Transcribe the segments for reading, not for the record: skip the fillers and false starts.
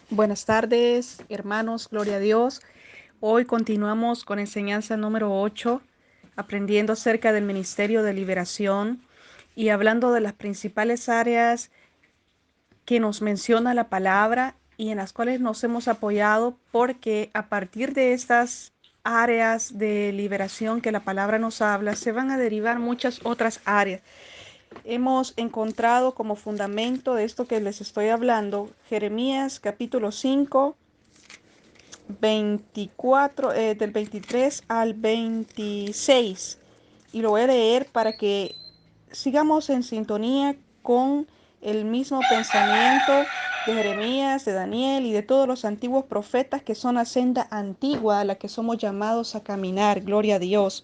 Buenas tardes, hermanos, gloria a Dios. Hoy continuamos con enseñanza número 8, aprendiendo acerca del Ministerio de Liberación y hablando de las principales áreas que nos menciona la palabra y en las cuales nos hemos apoyado, porque a partir de estas áreas de liberación que la palabra nos habla, se van a derivar muchas otras áreas. Hemos encontrado como fundamento de esto que les estoy hablando Jeremías capítulo 5, 24, del 23 al 26. Y lo voy a leer para que sigamos en sintonía con el mismo pensamiento de Jeremías, de Daniel y de todos los antiguos profetas, que son la senda antigua a la que somos llamados a caminar. Gloria a Dios.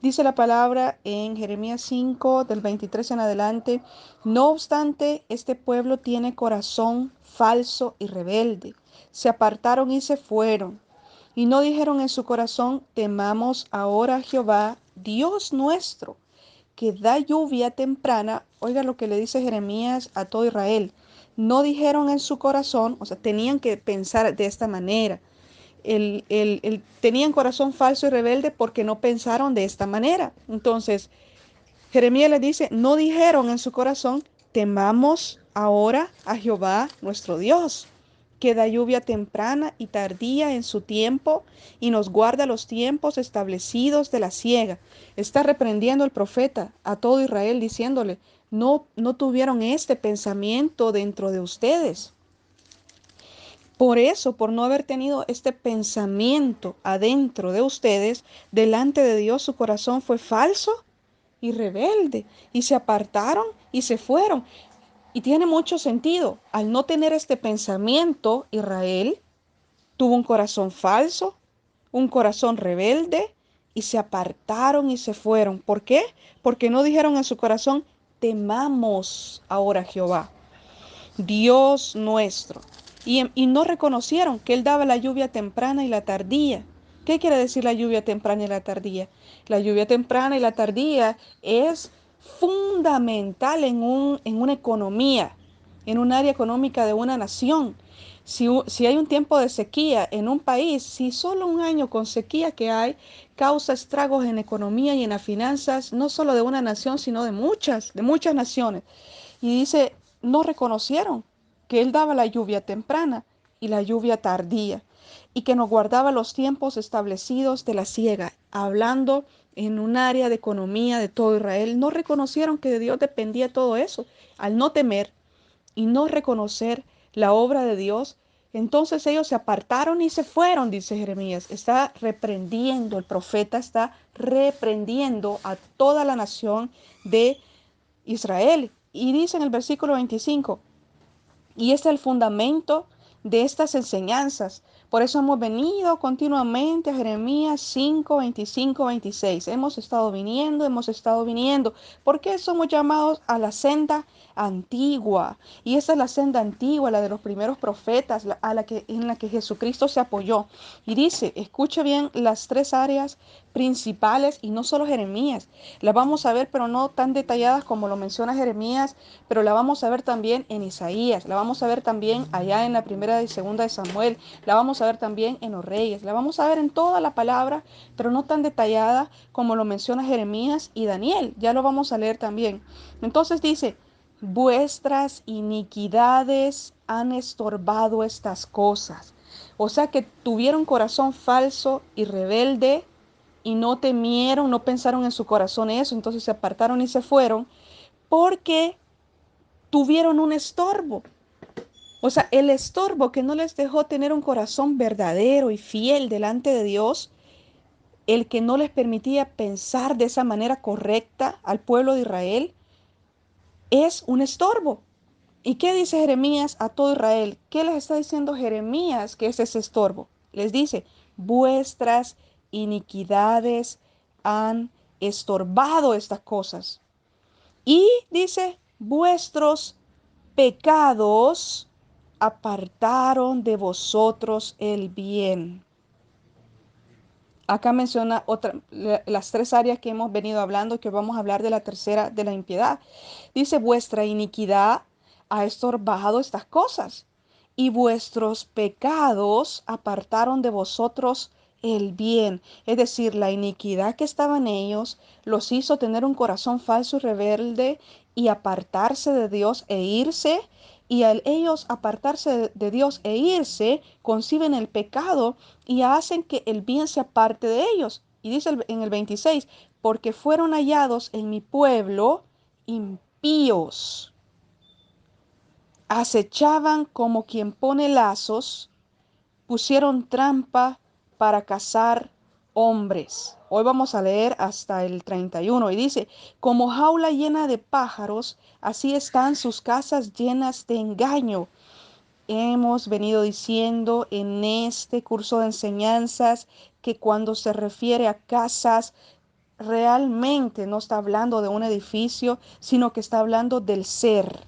Dice la palabra en Jeremías 5, del 23 en adelante: no obstante, este pueblo tiene corazón falso y rebelde. Se apartaron y se fueron, y no dijeron en su corazón: temamos ahora a Jehová, Dios nuestro, que da lluvia temprana. Oiga lo que le dice Jeremías a todo Israel. No dijeron en su corazón, o sea, tenían que pensar de esta manera. Tenían corazón falso y rebelde porque no pensaron de esta manera. Entonces, Jeremías les dice: no dijeron en su corazón: temamos ahora a Jehová nuestro Dios, que da lluvia temprana y tardía en su tiempo, y nos guarda los tiempos establecidos de la siega. Está reprendiendo el profeta a todo Israel, diciéndole: no tuvieron este pensamiento dentro de ustedes. Por eso, por no haber tenido este pensamiento adentro de ustedes, delante de Dios su corazón fue falso y rebelde, y se apartaron y se fueron. Y tiene mucho sentido. Al no tener este pensamiento, Israel tuvo un corazón falso, un corazón rebelde, y se apartaron y se fueron. ¿Por qué? Porque no dijeron en su corazón: temamos ahora a Jehová, Dios nuestro. Y no reconocieron que Él daba la lluvia temprana y la tardía. ¿Qué quiere decir la lluvia temprana y la tardía? La lluvia temprana y la tardía es fundamental en una economía, en un área económica de una nación. Si hay un tiempo de sequía en un país, si solo un año con sequía que hay causa estragos en economía y en las finanzas, no solo de una nación, sino de muchas naciones. Y dice: no reconocieron que Él daba la lluvia temprana y la lluvia tardía, y que nos guardaba los tiempos establecidos de la siega. Hablando en un área de economía de todo Israel, no reconocieron que de Dios dependía todo eso. Al no temer y no reconocer la obra de Dios, entonces ellos se apartaron y se fueron, dice Jeremías. Está reprendiendo, el profeta está reprendiendo a toda la nación de Israel. Y dice en el versículo 25: y este es el fundamento de estas enseñanzas. Por eso hemos venido continuamente a Jeremías 5, 25, 26. Hemos estado viniendo, hemos estado viniendo. ¿Por qué somos llamados a la senda antigua? Y esa es la senda antigua, la de los primeros profetas, en la que Jesucristo se apoyó. Y dice, escuche bien las tres áreas principales, y no solo Jeremías. Las vamos a ver, pero no tan detalladas como lo menciona Jeremías, pero la vamos a ver también en Isaías, la vamos a ver también allá en la primera y segunda de Samuel, la vamos a ver también en los Reyes, la vamos a ver en toda la palabra, pero no tan detallada como lo menciona Jeremías y Daniel. Ya lo vamos a leer también. Entonces dice: vuestras iniquidades han estorbado estas cosas. O sea que tuvieron corazón falso y rebelde, y no temieron, no pensaron en su corazón eso, entonces se apartaron y se fueron, porque tuvieron un estorbo. O sea, el estorbo que no les dejó tener un corazón verdadero y fiel delante de Dios, el que no les permitía pensar de esa manera correcta al pueblo de Israel, es un estorbo. ¿Y qué dice Jeremías a todo Israel? ¿Qué les está diciendo Jeremías que es ese estorbo? Les dice: vuestras iniquidades han estorbado estas cosas. Y dice: vuestros pecados apartaron de vosotros el bien. Acá menciona las tres áreas que hemos venido hablando, que vamos a hablar de la tercera, de la impiedad. Dice: vuestra iniquidad ha estorbado estas cosas, y vuestros pecados apartaron de vosotros el bien. Es decir, la iniquidad que estaba en ellos los hizo tener un corazón falso y rebelde y apartarse de Dios e irse. Y al ellos apartarse de Dios e irse, conciben el pecado y hacen que el bien se aparte de ellos. Y dice en el 26, porque fueron hallados en mi pueblo impíos, acechaban como quien pone lazos, pusieron trampa para cazar hombres. Hoy vamos a leer hasta el 31 y dice, como jaula llena de pájaros, así están sus casas llenas de engaño. Hemos venido diciendo en este curso de enseñanzas que cuando se refiere a casas, realmente no está hablando de un edificio, sino que está hablando del ser,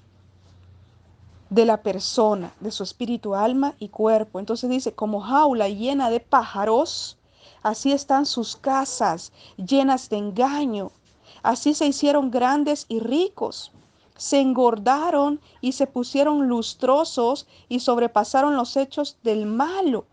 de la persona, de su espíritu, alma y cuerpo. Entonces dice, como jaula llena de pájaros, así están sus casas llenas de engaño. Así se hicieron grandes y ricos. Se engordaron y se pusieron lustrosos y sobrepasaron los hechos del malo.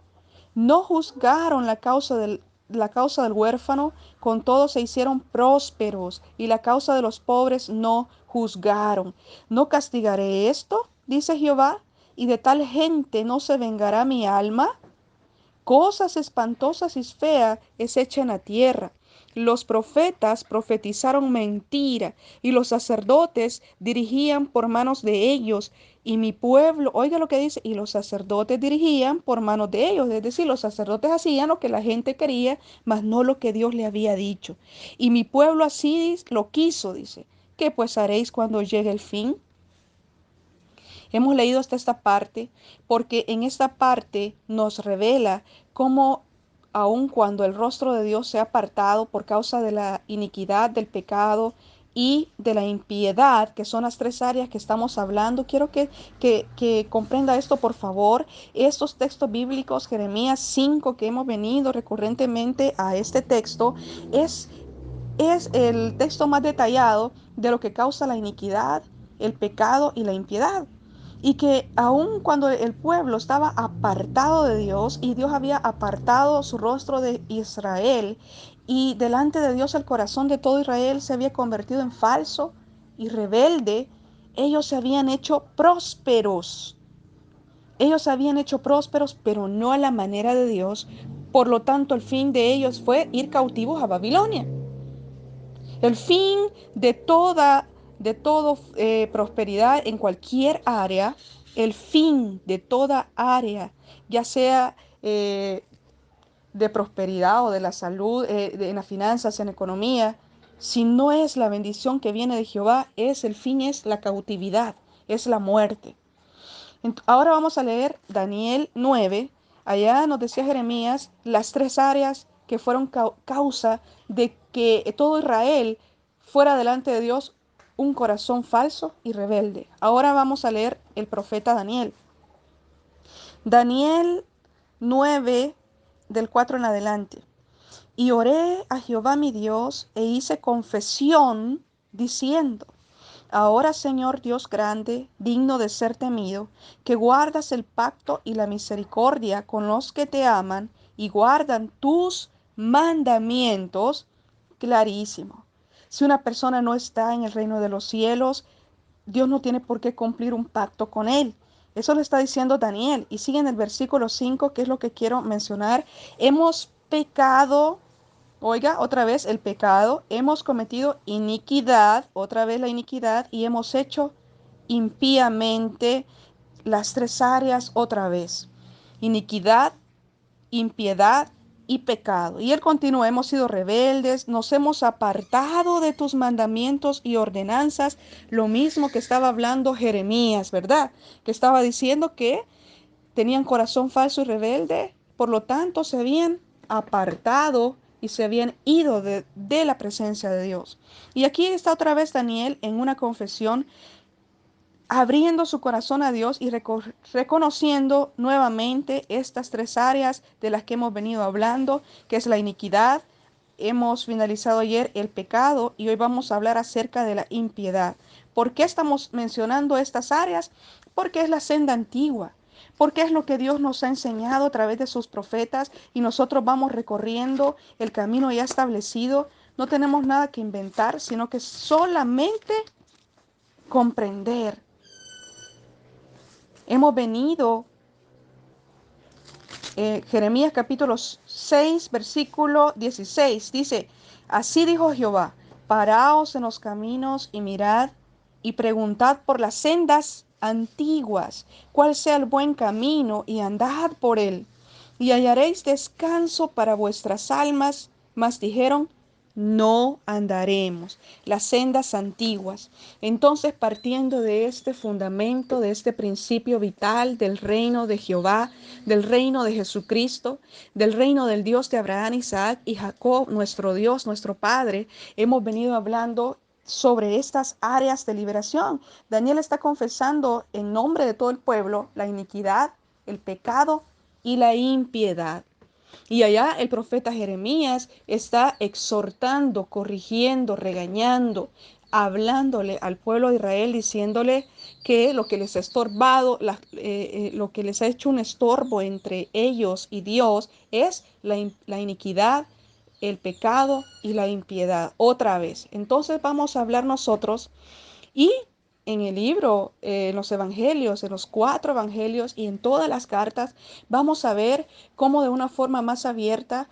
No juzgaron la causa del huérfano, con todo se hicieron prósperos, y la causa de los pobres no juzgaron. ¿No castigaré esto? Dice Jehová, y de tal gente no se vengará mi alma. Cosas espantosas y feas es hecha en la tierra. Los profetas profetizaron mentira y los sacerdotes dirigían por manos de ellos. Y mi pueblo, oiga lo que dice, y los sacerdotes dirigían por manos de ellos. Es decir, los sacerdotes hacían lo que la gente quería, mas no lo que Dios le había dicho. Y mi pueblo así lo quiso, dice. ¿Qué pues haréis cuando llegue el fin? Hemos leído hasta esta parte porque en esta parte nos revela cómo aun cuando el rostro de Dios se ha apartado por causa de la iniquidad, del pecado y de la impiedad, que son las tres áreas que estamos hablando, quiero que comprenda esto, por favor. Estos textos bíblicos, Jeremías 5, que hemos venido recurrentemente a este texto, es el texto más detallado de lo que causa la iniquidad, el pecado y la impiedad. Y que aun cuando el pueblo estaba apartado de Dios y Dios había apartado su rostro de Israel y delante de Dios el corazón de todo Israel se había convertido en falso y rebelde, ellos se habían hecho prósperos. Ellos se habían hecho prósperos, pero no a la manera de Dios. Por lo tanto, el fin de ellos fue ir cautivos a Babilonia. El fin de todo prosperidad en cualquier área, el fin de toda área, ya sea de prosperidad o de la salud, en las finanzas, en economía, si no es la bendición que viene de Jehová, es el fin, es la cautividad, es la muerte. Ahora vamos a leer Daniel 9. Allá nos decía Jeremías las tres áreas que fueron causa de que todo Israel fuera delante de Dios un corazón falso y rebelde. Ahora vamos a leer el profeta Daniel. Daniel 9 del 4 en adelante. Y oré a Jehová mi Dios e hice confesión diciendo, ahora, Señor Dios grande, digno de ser temido, que guardas el pacto y la misericordia con los que te aman y guardan tus mandamientos, clarísimo. Si una persona no está en el reino de los cielos, Dios no tiene por qué cumplir un pacto con él. Eso le está diciendo Daniel. Y sigue en el versículo 5, que es lo que quiero mencionar. Hemos pecado. Oiga, otra vez el pecado, hemos cometido iniquidad, otra vez la iniquidad, y hemos hecho impíamente las tres áreas otra vez. Iniquidad, impiedad y pecado. Y él continúa, hemos sido rebeldes, nos hemos apartado de tus mandamientos y ordenanzas, lo mismo que estaba hablando Jeremías, ¿verdad? Que estaba diciendo que tenían corazón falso y rebelde, por lo tanto se habían apartado y se habían ido de la presencia de Dios. Y aquí está otra vez Daniel en una confesión, abriendo su corazón a Dios y reconociendo nuevamente estas tres áreas de las que hemos venido hablando, que es la iniquidad. Hemos finalizado ayer el pecado y hoy vamos a hablar acerca de la impiedad. ¿Por qué estamos mencionando estas áreas? Porque es la senda antigua, porque es lo que Dios nos ha enseñado a través de sus profetas y nosotros vamos recorriendo el camino ya establecido. No tenemos nada que inventar, sino que solamente comprender. Hemos venido, Jeremías capítulo 6, versículo 16, dice, así dijo Jehová, paraos en los caminos y mirad y preguntad por las sendas antiguas, cuál sea el buen camino y andad por él, y hallaréis descanso para vuestras almas. Mas dijeron, no andaremos las sendas antiguas. Entonces, partiendo de este fundamento, de este principio vital del reino de Jehová, del reino de Jesucristo, del reino del Dios de Abraham, Isaac y Jacob, nuestro Dios, nuestro Padre, hemos venido hablando sobre estas áreas de liberación. Daniel está confesando en nombre de todo el pueblo la iniquidad, el pecado y la impiedad. Y allá el profeta Jeremías está exhortando, corrigiendo, regañando, hablándole al pueblo de Israel, diciéndole que lo que les ha estorbado, lo que les ha hecho un estorbo entre ellos y Dios es la iniquidad, el pecado y la impiedad. Otra vez. Entonces vamos a hablar nosotros y en el libro, en los evangelios, en los 4 evangelios y en todas las cartas, vamos a ver cómo de una forma más abierta,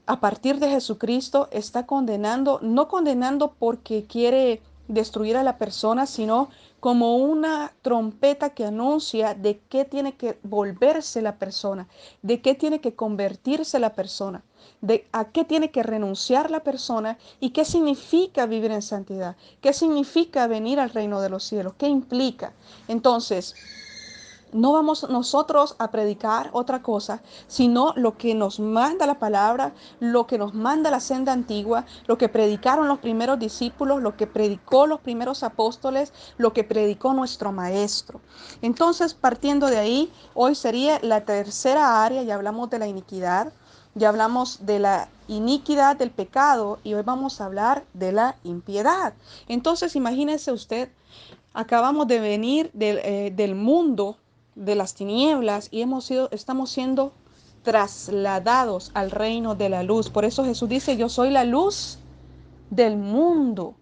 a partir de Jesucristo, está condenando, no condenando porque quiere destruir a la persona, sino como una trompeta que anuncia de qué tiene que volverse la persona, de qué tiene que convertirse la persona, de a qué tiene que renunciar la persona y qué significa vivir en santidad, qué significa venir al reino de los cielos, qué implica. Entonces, no vamos nosotros a predicar otra cosa, sino lo que nos manda la palabra, lo que nos manda la senda antigua, lo que predicaron los primeros discípulos, lo que predicó los primeros apóstoles, lo que predicó nuestro maestro. Entonces, partiendo de ahí, hoy sería la tercera área, ya hablamos de la iniquidad, ya hablamos de la iniquidad del pecado y hoy vamos a hablar de la impiedad. Entonces, imagínese usted, acabamos de venir del mundo de las tinieblas y estamos siendo trasladados al reino de la luz. Por eso Jesús dice, yo soy la luz del mundo,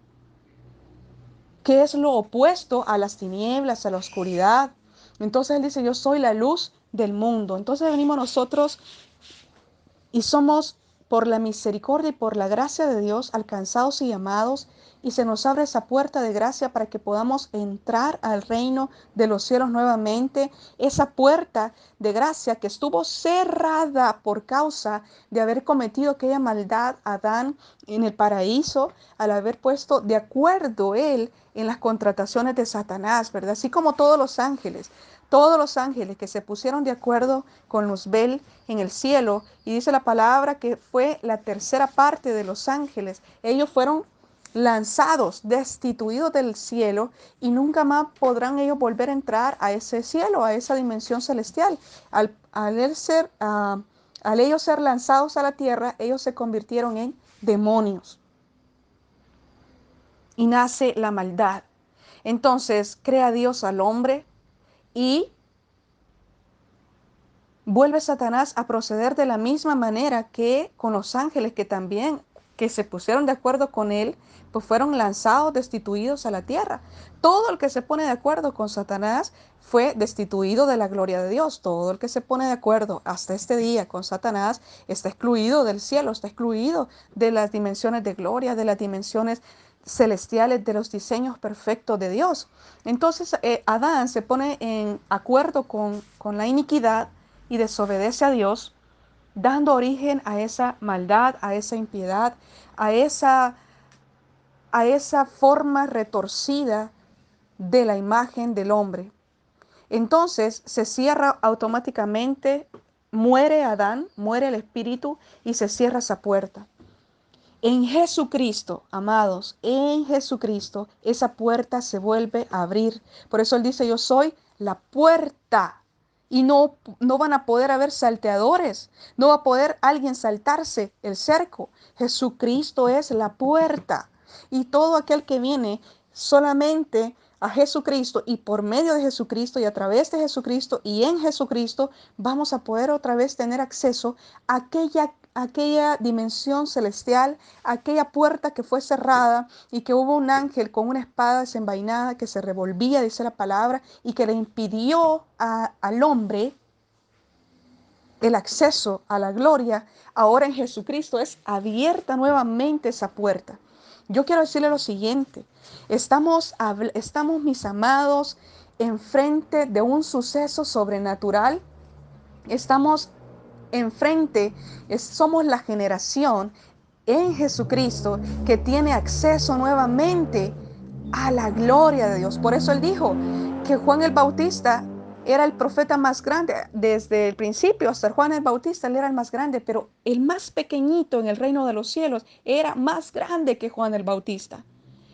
que es lo opuesto a las tinieblas, a la oscuridad. Entonces Él dice, yo soy la luz del mundo. Entonces venimos nosotros y somos por la misericordia y por la gracia de Dios alcanzados y llamados, y se nos abre esa puerta de gracia para que podamos entrar al reino de los cielos nuevamente, esa puerta de gracia que estuvo cerrada por causa de haber cometido aquella maldad Adán en el paraíso, al haber puesto de acuerdo él en las contrataciones de Satanás, ¿verdad? Así como todos los ángeles que se pusieron de acuerdo con Luzbel en el cielo, y dice la palabra que fue la tercera parte de los ángeles. Ellos fueron lanzados, destituidos del cielo, y nunca más podrán ellos volver a entrar a ese cielo, a esa dimensión celestial. Al ellos ser lanzados a la tierra, ellos se convirtieron en demonios y nace la maldad. Entonces crea Dios al hombre y vuelve Satanás a proceder de la misma manera que con los ángeles que también, que se pusieron de acuerdo con él, pues fueron lanzados, destituidos a la tierra. Todo el que se pone de acuerdo con Satanás fue destituido de la gloria de Dios. Todo el que se pone de acuerdo hasta este día con Satanás está excluido del cielo, está excluido de las dimensiones de gloria, de las dimensiones celestiales, de los diseños perfectos de Dios. Entonces Adán se pone en acuerdo con la iniquidad y desobedece a Dios, dando origen a esa maldad, a esa impiedad, a esa forma retorcida de la imagen del hombre. Entonces se cierra automáticamente, muere Adán, muere el espíritu y se cierra esa puerta. En Jesucristo, amados, en Jesucristo, esa puerta se vuelve a abrir. Por eso Él dice, yo soy la puerta. Y no van a poder haber salteadores. No va a poder alguien saltarse el cerco. Jesucristo es la puerta. Y todo aquel que viene solamente a Jesucristo, y por medio de Jesucristo y a través de Jesucristo y en Jesucristo vamos a poder otra vez tener acceso a aquella dimensión celestial, aquella puerta que fue cerrada y que hubo un ángel con una espada desenvainada que se revolvía, dice la palabra, y que le impidió al hombre el acceso a la gloria. Ahora en Jesucristo es abierta nuevamente esa puerta. Yo quiero decirle lo siguiente, estamos, mis amados, enfrente de un suceso sobrenatural. Estamos enfrente, somos la generación en Jesucristo que tiene acceso nuevamente a la gloria de Dios. Por eso él dijo que Juan el Bautista era el profeta más grande. Desde el principio hasta Juan el Bautista, él era el más grande, pero el más pequeñito en el reino de los cielos era más grande que Juan el Bautista.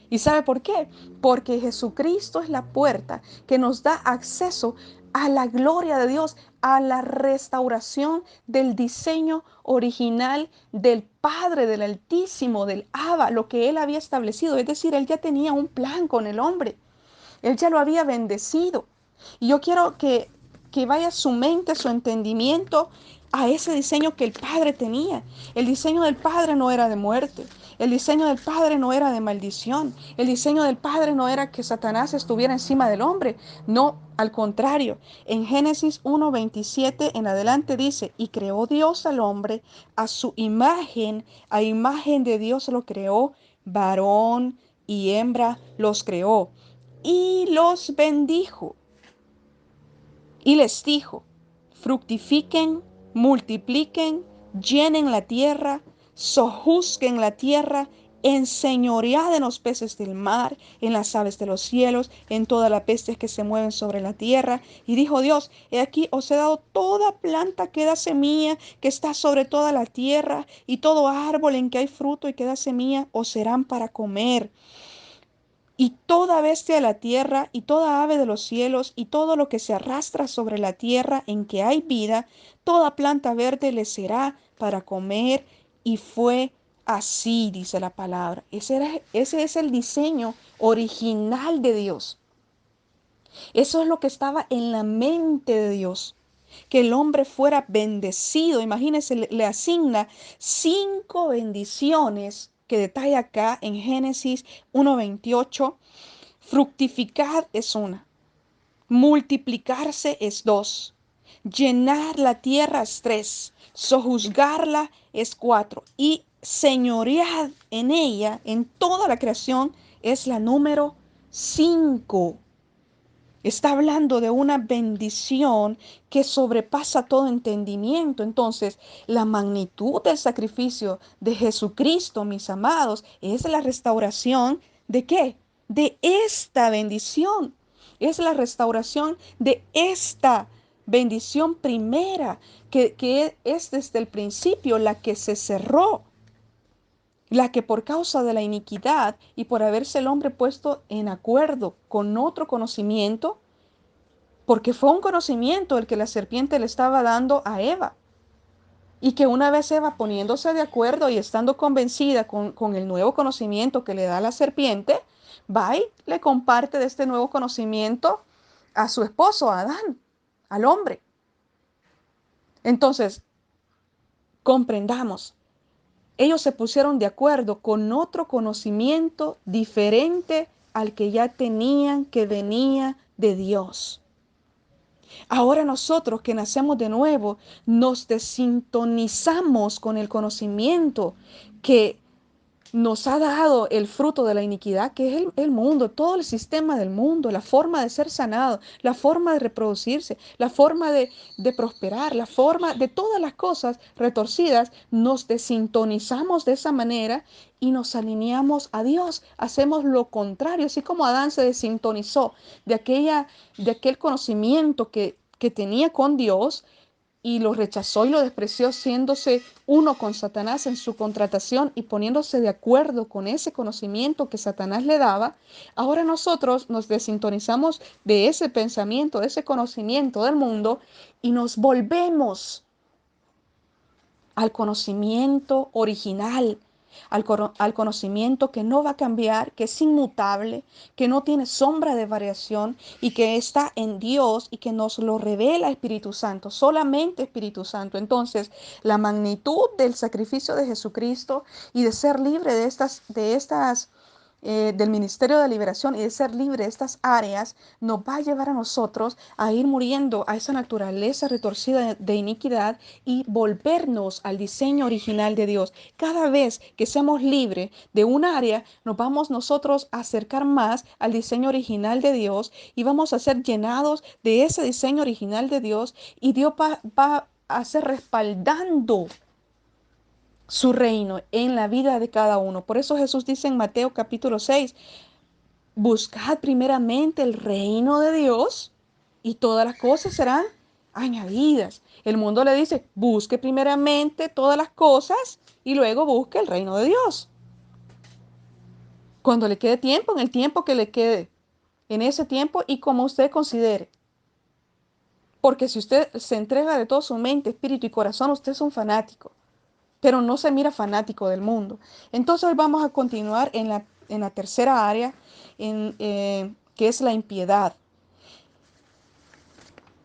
¿Y sabe por qué? Porque Jesucristo es la puerta que nos da acceso a la gloria de Dios, a la restauración del diseño original del Padre, del Altísimo, del Abba, lo que Él había establecido. Es decir, Él ya tenía un plan con el hombre. Él ya lo había bendecido. Y yo quiero que vaya su mente, su entendimiento a ese diseño que el Padre tenía. El diseño del Padre no era de muerte. El diseño del Padre no era de maldición. El diseño del Padre no era que Satanás estuviera encima del hombre. No, al contrario. En Génesis 1:27 en adelante dice, y creó Dios al hombre a su imagen, a imagen de Dios lo creó, varón y hembra los creó. Y los bendijo y les dijo, fructifiquen, multipliquen, llenen la tierra, sojuzguen la tierra, enseñoread en los peces del mar, en las aves de los cielos, en todas las pestes que se mueven sobre la tierra. Y dijo Dios, he aquí os he dado toda planta que da semilla, que está sobre toda la tierra, y todo árbol en que hay fruto y que da semilla, os serán para comer. Y toda bestia de la tierra, y toda ave de los cielos, y todo lo que se arrastra sobre la tierra en que hay vida, toda planta verde le será para comer. Y fue así, dice la palabra. Ese es el diseño original de Dios. Eso es lo que estaba en la mente de Dios. Que el hombre fuera bendecido. Imagínense, le asigna 5 bendiciones que detalla acá en Génesis 1:28. Fructificar es una, multiplicarse es dos, llenar la tierra es tres, sojuzgarla es cuatro y señorear en ella, en toda la creación, es la número 5. Está hablando de una bendición que sobrepasa todo entendimiento. Entonces, la magnitud del sacrificio de Jesucristo, mis amados, es la restauración de ¿qué? De esta bendición. Es la restauración de esta bendición primera, que es desde el principio la que se cerró, la que por causa de la iniquidad y por haberse el hombre puesto en acuerdo con otro conocimiento, porque fue un conocimiento el que la serpiente le estaba dando a Eva. Y que una vez Eva poniéndose de acuerdo y estando convencida con el nuevo conocimiento que le da la serpiente, va y le comparte de este nuevo conocimiento a su esposo, a Adán, al hombre. Entonces, comprendamos, ellos se pusieron de acuerdo con otro conocimiento diferente al que ya tenían, que venía de Dios. Ahora nosotros que nacemos de nuevo nos desintonizamos con el conocimiento que nos ha dado el fruto de la iniquidad, que es el mundo, todo el sistema del mundo, la forma de ser sanado, la forma de reproducirse, la forma de prosperar, la forma de todas las cosas retorcidas. Nos desintonizamos de esa manera y nos alineamos a Dios. Hacemos lo contrario, así como Adán se desintonizó de aquel conocimiento que tenía con Dios y lo rechazó y lo despreció, siéndose uno con Satanás en su contratación y poniéndose de acuerdo con ese conocimiento que Satanás le daba. Ahora nosotros nos desintonizamos de ese pensamiento, de ese conocimiento del mundo y nos volvemos al conocimiento original, al conocimiento que no va a cambiar, que es inmutable, que no tiene sombra de variación y que está en Dios y que nos lo revela Espíritu Santo, solamente Espíritu Santo. Entonces, la magnitud del sacrificio de Jesucristo y de ser libre del ministerio de liberación y de ser libre de estas áreas, nos va a llevar a nosotros a ir muriendo a esa naturaleza retorcida de iniquidad y volvernos al diseño original de Dios. Cada vez que seamos libres de un área, nos vamos nosotros a acercar más al diseño original de Dios y vamos a ser llenados de ese diseño original de Dios y Dios va a ser respaldando su reino en la vida de cada uno. Por eso Jesús dice en Mateo capítulo 6, buscad primeramente el reino de Dios y todas las cosas serán añadidas. El mundo le dice, busque primeramente todas las cosas y luego busque el reino de Dios. Cuando le quede tiempo, en el tiempo que le quede, en ese tiempo y como usted considere. Porque si usted se entrega de todo su mente, espíritu y corazón, usted es un fanático, pero no se mira fanático del mundo. Entonces hoy vamos a continuar en la tercera área, que es la impiedad.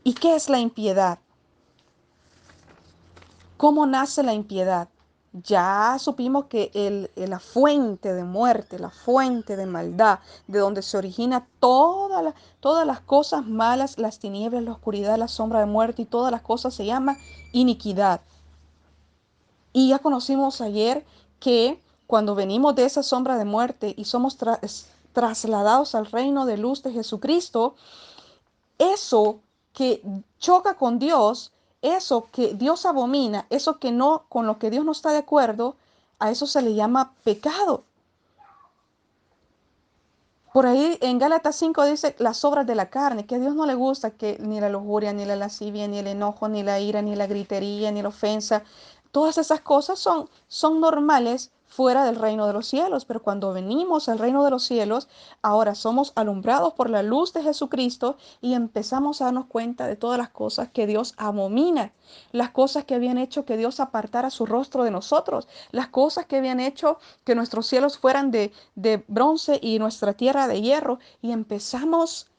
¿Y qué es la impiedad? ¿Cómo nace la impiedad? Ya supimos que la fuente de muerte, la fuente de maldad, de donde se origina todas las cosas malas, las tinieblas, la oscuridad, la sombra de muerte y todas las cosas se llama iniquidad. Y ya conocimos ayer que cuando venimos de esa sombra de muerte y somos trasladados al reino de luz de Jesucristo, eso que choca con Dios, eso que Dios abomina, eso que no, con lo que Dios no está de acuerdo, a eso se le llama pecado. Por ahí en Gálatas 5 dice las obras de la carne, que a Dios no le gusta que ni la lujuria, ni la lascivia, ni el enojo, ni la ira, ni la gritería, ni la ofensa. Todas esas cosas son normales fuera del reino de los cielos, pero cuando venimos al reino de los cielos, ahora somos alumbrados por la luz de Jesucristo y empezamos a darnos cuenta de todas las cosas que Dios abomina, las cosas que habían hecho que Dios apartara su rostro de nosotros, las cosas que habían hecho que nuestros cielos fueran de bronce y nuestra tierra de hierro, y empezamos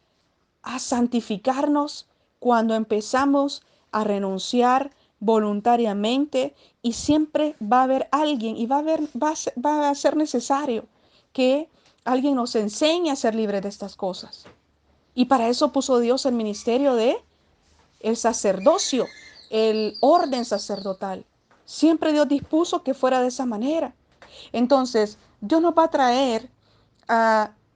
a santificarnos cuando empezamos a renunciar voluntariamente, y siempre va a haber alguien y va a ser necesario que alguien nos enseñe a ser libres de estas cosas. Y para eso puso Dios el ministerio de el sacerdocio, el orden sacerdotal. Siempre Dios dispuso que fuera de esa manera. Entonces, Dios nos va a traer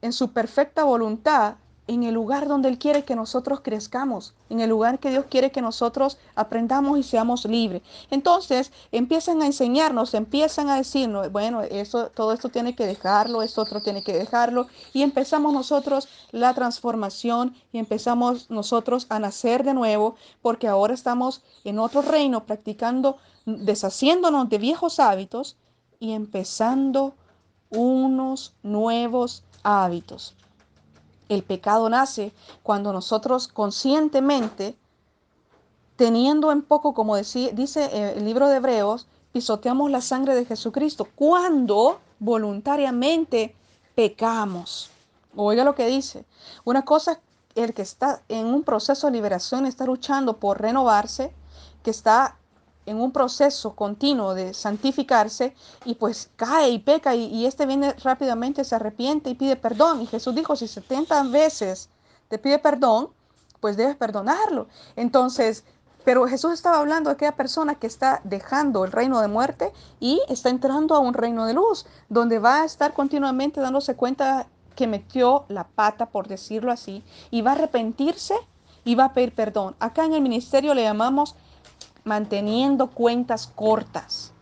en su perfecta voluntad en el lugar donde Él quiere que nosotros crezcamos, en el lugar que Dios quiere que nosotros aprendamos y seamos libres. Entonces empiezan a enseñarnos, empiezan a decirnos, bueno, todo esto tiene que dejarlo, esto otro tiene que dejarlo, y empezamos nosotros la transformación y empezamos nosotros a nacer de nuevo, porque ahora estamos en otro reino practicando, deshaciéndonos de viejos hábitos y empezando unos nuevos hábitos. El pecado nace cuando nosotros conscientemente, teniendo en poco, como dice el libro de Hebreos, pisoteamos la sangre de Jesucristo, cuando voluntariamente pecamos. Oiga lo que dice. Una cosa es el que está en un proceso de liberación, está luchando por renovarse, que está en un proceso continuo de santificarse y pues cae y peca y este viene rápidamente, se arrepiente y pide perdón. Y Jesús dijo, si 70 veces te pide perdón, pues debes perdonarlo. Entonces, pero Jesús estaba hablando de aquella persona que está dejando el reino de muerte y está entrando a un reino de luz, donde va a estar continuamente dándose cuenta que metió la pata, por decirlo así, y va a arrepentirse y va a pedir perdón. Acá en el ministerio le llamamos manteniendo cuentas cortas.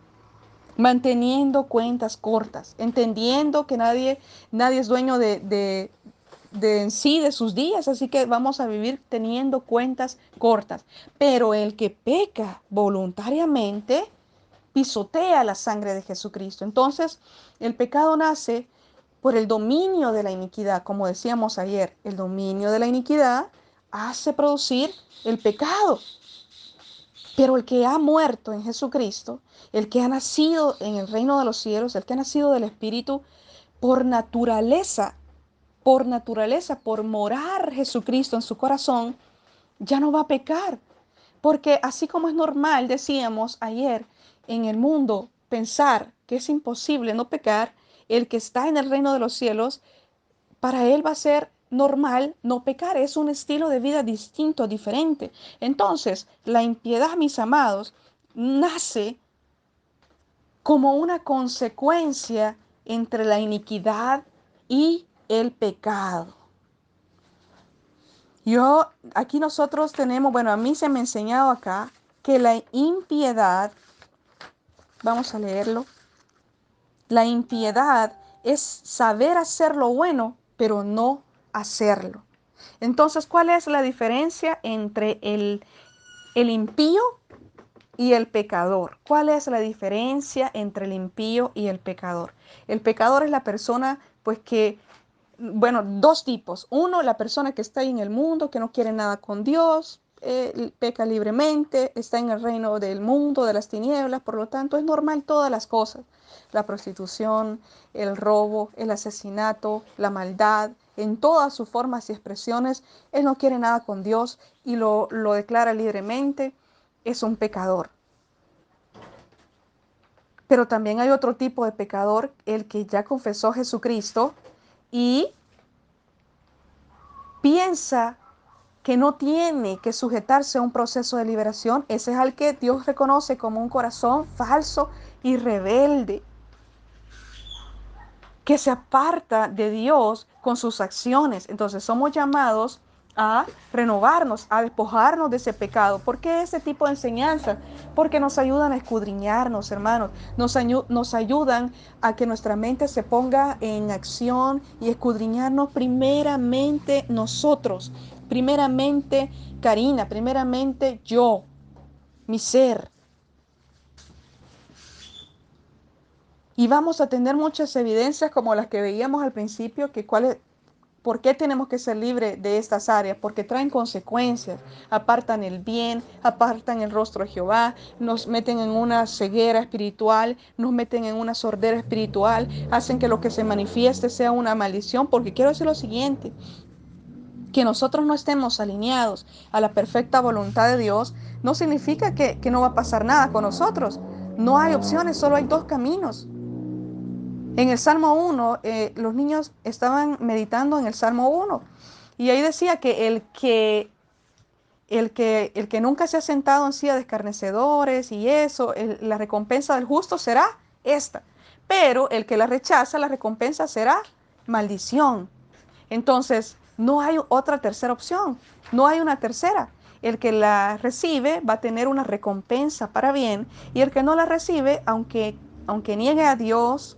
Manteniendo cuentas cortas, entendiendo que nadie es dueño de en sí de sus días, así que vamos a vivir teniendo cuentas cortas. Pero el que peca voluntariamente pisotea la sangre de Jesucristo. Entonces, el pecado nace por el dominio de la iniquidad, como decíamos ayer. El dominio de la iniquidad hace producir el pecado. Pero el que ha muerto en Jesucristo, el que ha nacido en el reino de los cielos, el que ha nacido del Espíritu, por naturaleza, por morar Jesucristo en su corazón, ya no va a pecar. Porque así como es normal, decíamos ayer, en el mundo pensar que es imposible no pecar, el que está en el reino de los cielos, para él va a ser normal no pecar. Es un estilo de vida distinto, diferente. Entonces, la impiedad, mis amados, nace como una consecuencia entre la iniquidad y el pecado. Aquí nosotros tenemos, bueno, a mí se me ha enseñado acá que la impiedad, vamos a leerlo, la impiedad es saber hacer lo bueno, pero no hacerlo. Entonces, ¿cuál es la diferencia entre el impío y el pecador? ¿Cuál es la diferencia entre el impío y el pecador? El pecador es la persona, pues que, bueno, dos tipos. Uno, la persona que está ahí en el mundo, que no quiere nada con Dios, peca libremente, está en el reino del mundo, de las tinieblas, por lo tanto es normal todas las cosas. La prostitución, el robo, el asesinato, la maldad, en todas sus formas y expresiones, él no quiere nada con Dios y lo declara libremente, es un pecador. Pero también hay otro tipo de pecador, el que ya confesó a Jesucristo y piensa que no tiene que sujetarse a un proceso de liberación. Ese es al que Dios reconoce como un corazón falso y rebelde, que se aparta de Dios con sus acciones. Entonces somos llamados a renovarnos, a despojarnos de ese pecado. ¿Por qué ese tipo de enseñanza? Porque nos ayudan a escudriñarnos, hermanos. Nos ayudan a que nuestra mente se ponga en acción y escudriñarnos primeramente nosotros. Primeramente Karina, primeramente yo, mi ser. Y vamos a tener muchas evidencias como las que veíamos al principio, que ¿por qué tenemos que ser libres de estas áreas? Porque traen consecuencias, apartan el bien, apartan el rostro de Jehová, nos meten en una ceguera espiritual, nos meten en una sordera espiritual, hacen que lo que se manifieste sea una maldición, porque quiero decir lo siguiente, que nosotros no estemos alineados a la perfecta voluntad de Dios, no significa que no va a pasar nada con nosotros. No hay opciones, solo hay dos caminos. En el Salmo 1, los niños estaban meditando en el Salmo 1 y ahí decía que el que nunca se ha sentado en silla de escarnecedores y eso, la recompensa del justo será esta. Pero el que la rechaza, la recompensa será maldición. Entonces, no hay otra tercera opción, no hay una tercera. El que la recibe va a tener una recompensa para bien y el que no la recibe, aunque niegue a Dios,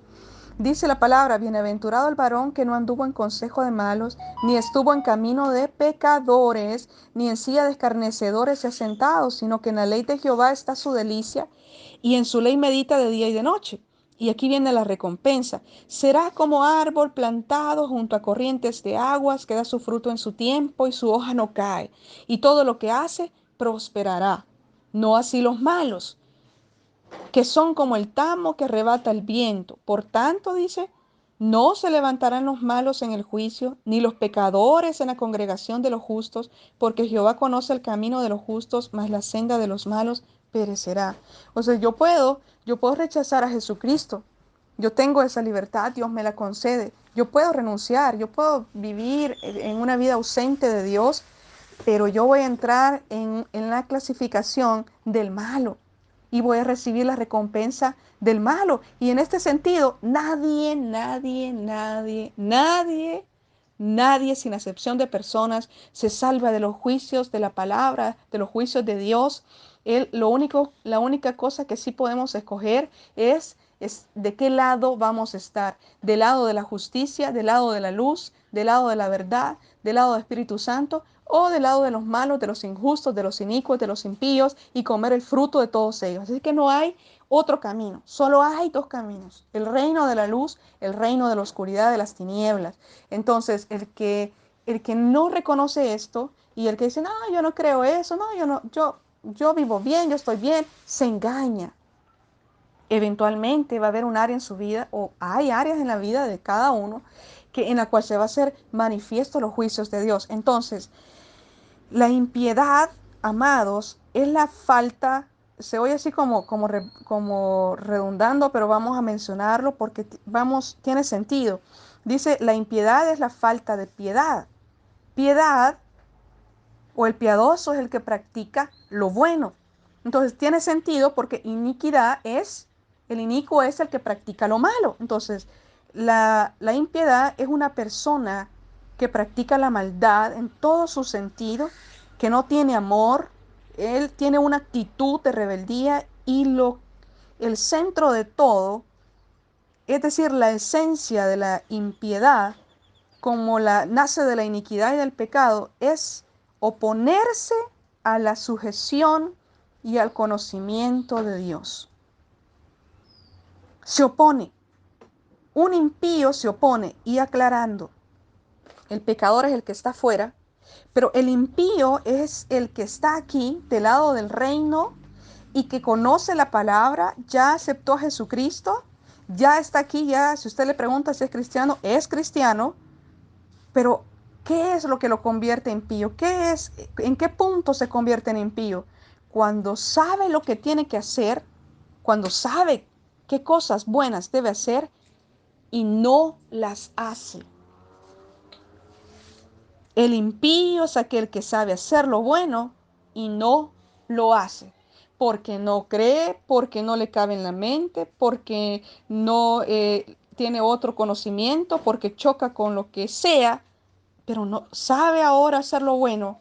dice la palabra, bienaventurado el varón que no anduvo en consejo de malos, ni estuvo en camino de pecadores, ni en silla de escarnecedores se ha sentado, sino que en la ley de Jehová está su delicia, y en su ley medita de día y de noche. Y aquí viene la recompensa. Será como árbol plantado junto a corrientes de aguas, que da su fruto en su tiempo y su hoja no cae, y todo lo que hace prosperará. No así los malos, que son como el tamo que arrebata el viento. Por tanto, dice, no se levantarán los malos en el juicio, ni los pecadores en la congregación de los justos, porque Jehová conoce el camino de los justos, mas la senda de los malos perecerá. O sea, yo puedo rechazar a Jesucristo. Yo tengo esa libertad, Dios me la concede. Yo puedo renunciar, yo puedo vivir en una vida ausente de Dios, pero yo voy a entrar en la clasificación del malo y voy a recibir la recompensa del malo. Y en este sentido, nadie, sin excepción de personas, se salva de los juicios de la palabra, de los juicios de Dios. La única cosa que sí podemos escoger es de qué lado vamos a estar. Del lado de la justicia, del lado de la luz, del lado de la verdad, del lado del Espíritu Santo, o del lado de los malos, de los injustos, de los inicuos, de los impíos, y comer el fruto de todos ellos. Así que no hay otro camino, solo hay dos caminos: el reino de la luz, el reino de la oscuridad, de las tinieblas. Entonces, el que no reconoce esto y el que dice, no, yo no creo eso, no, yo no, yo vivo bien, yo estoy bien, se engaña. Eventualmente va a haber un área en su vida, o hay áreas en la vida de cada uno, en la cual se va a hacer manifiesto los juicios de Dios. Entonces, la impiedad, amados, es la falta, se oye así como redundando, pero vamos a mencionarlo porque tiene sentido. Dice, la impiedad es la falta de piedad. Piedad o el piadoso es el que practica lo bueno. Entonces tiene sentido porque iniquidad el inicuo es el que practica lo malo. Entonces, la impiedad es una persona que practica la maldad en todo su sentido, que no tiene amor, él tiene una actitud de rebeldía y el centro de todo, es decir, la esencia de la impiedad, como la nace de la iniquidad y del pecado, es oponerse a la sujeción y al conocimiento de Dios. Se opone. Un impío se opone y aclarando. El pecador es el que está afuera, pero el impío es el que está aquí del lado del reino y que conoce la palabra, ya aceptó a Jesucristo, ya está aquí, ya si usted le pregunta si es cristiano, pero ¿qué es lo que lo convierte en impío? ¿Qué es, en qué punto se convierte en impío? Cuando sabe lo que tiene que hacer, cuando sabe qué cosas buenas debe hacer y no las hace. El impío es aquel que sabe hacer lo bueno y no lo hace. Porque no cree, porque no le cabe en la mente, porque no tiene otro conocimiento, porque choca con lo que sea, pero no sabe ahora hacer lo bueno,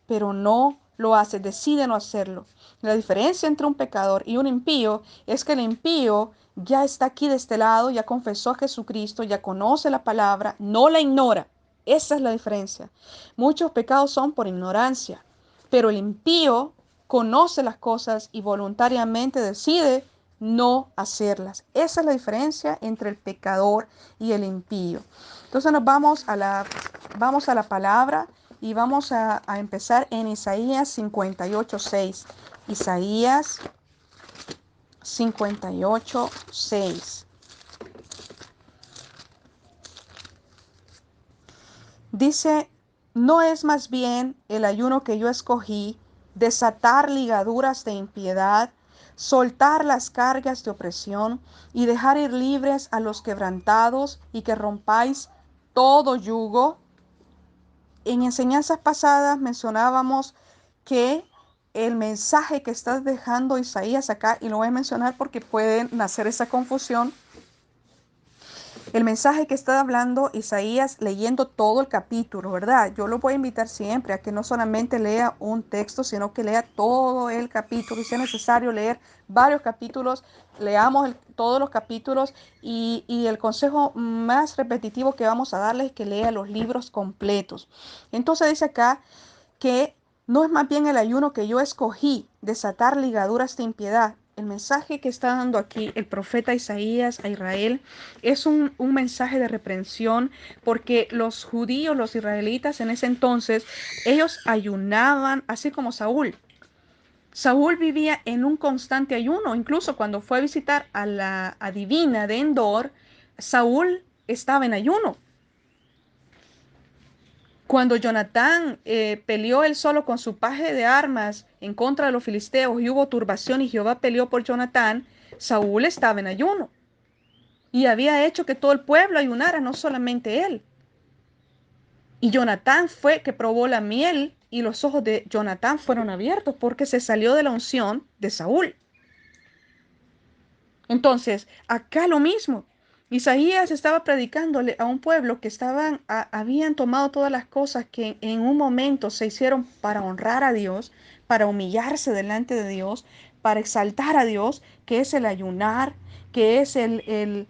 pero no lo hace, decide no hacerlo. La diferencia entre un pecador y un impío es que el impío ya está aquí de este lado, ya confesó a Jesucristo, ya conoce la palabra, no la ignora. Esa es la diferencia. Muchos pecados son por ignorancia, pero el impío conoce las cosas y voluntariamente decide no hacerlas. Esa es la diferencia entre el pecador y el impío. Entonces vamos a la palabra y vamos a empezar en Isaías 58:6. Isaías 58:6. Dice, ¿no es más bien el ayuno que yo escogí, desatar ligaduras de impiedad, soltar las cargas de opresión y dejar ir libres a los quebrantados y que rompáis todo yugo? En enseñanzas pasadas mencionábamos que el mensaje que está dejando Isaías acá, y lo voy a mencionar porque puede nacer esa confusión, el mensaje que está hablando Isaías leyendo todo el capítulo, ¿verdad? Yo lo voy a invitar siempre a que no solamente lea un texto, sino que lea todo el capítulo. Y si es necesario leer varios capítulos, leamos todos los capítulos. Y el consejo más repetitivo que vamos a darles es que lea los libros completos. Entonces dice acá que no es más bien el ayuno que yo escogí, desatar ligaduras de impiedad. El mensaje que está dando aquí el profeta Isaías a Israel es un mensaje de reprensión porque los judíos, los israelitas en ese entonces, ellos ayunaban así como Saúl. Saúl vivía en un constante ayuno, incluso cuando fue a visitar a la adivina de Endor, Saúl estaba en ayuno. Cuando Jonatán peleó él solo con su paje de armas en contra de los filisteos y hubo turbación y Jehová peleó por Jonatán, Saúl estaba en ayuno y había hecho que todo el pueblo ayunara, no solamente él. Y Jonatán fue que probó la miel y los ojos de Jonatán fueron abiertos porque se salió de la unción de Saúl. Entonces, acá lo mismo. Isaías estaba predicándole a un pueblo que habían tomado todas las cosas que en un momento se hicieron para honrar a Dios, para humillarse delante de Dios, para exaltar a Dios, que es el ayunar, que es el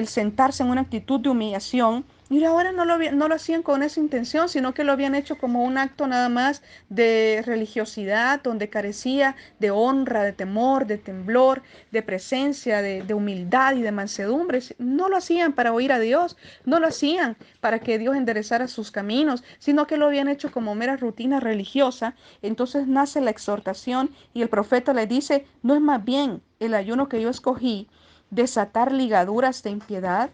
sentarse en una actitud de humillación. Y ahora no lo hacían con esa intención, sino que lo habían hecho como un acto nada más de religiosidad, donde carecía de honra, de temor, de temblor, de presencia, de humildad y de mansedumbre. No lo hacían para oír a Dios, no lo hacían para que Dios enderezara sus caminos, sino que lo habían hecho como mera rutina religiosa. Entonces nace la exhortación y el profeta le dice, ¿no es más bien el ayuno que yo escogí, desatar ligaduras de impiedad?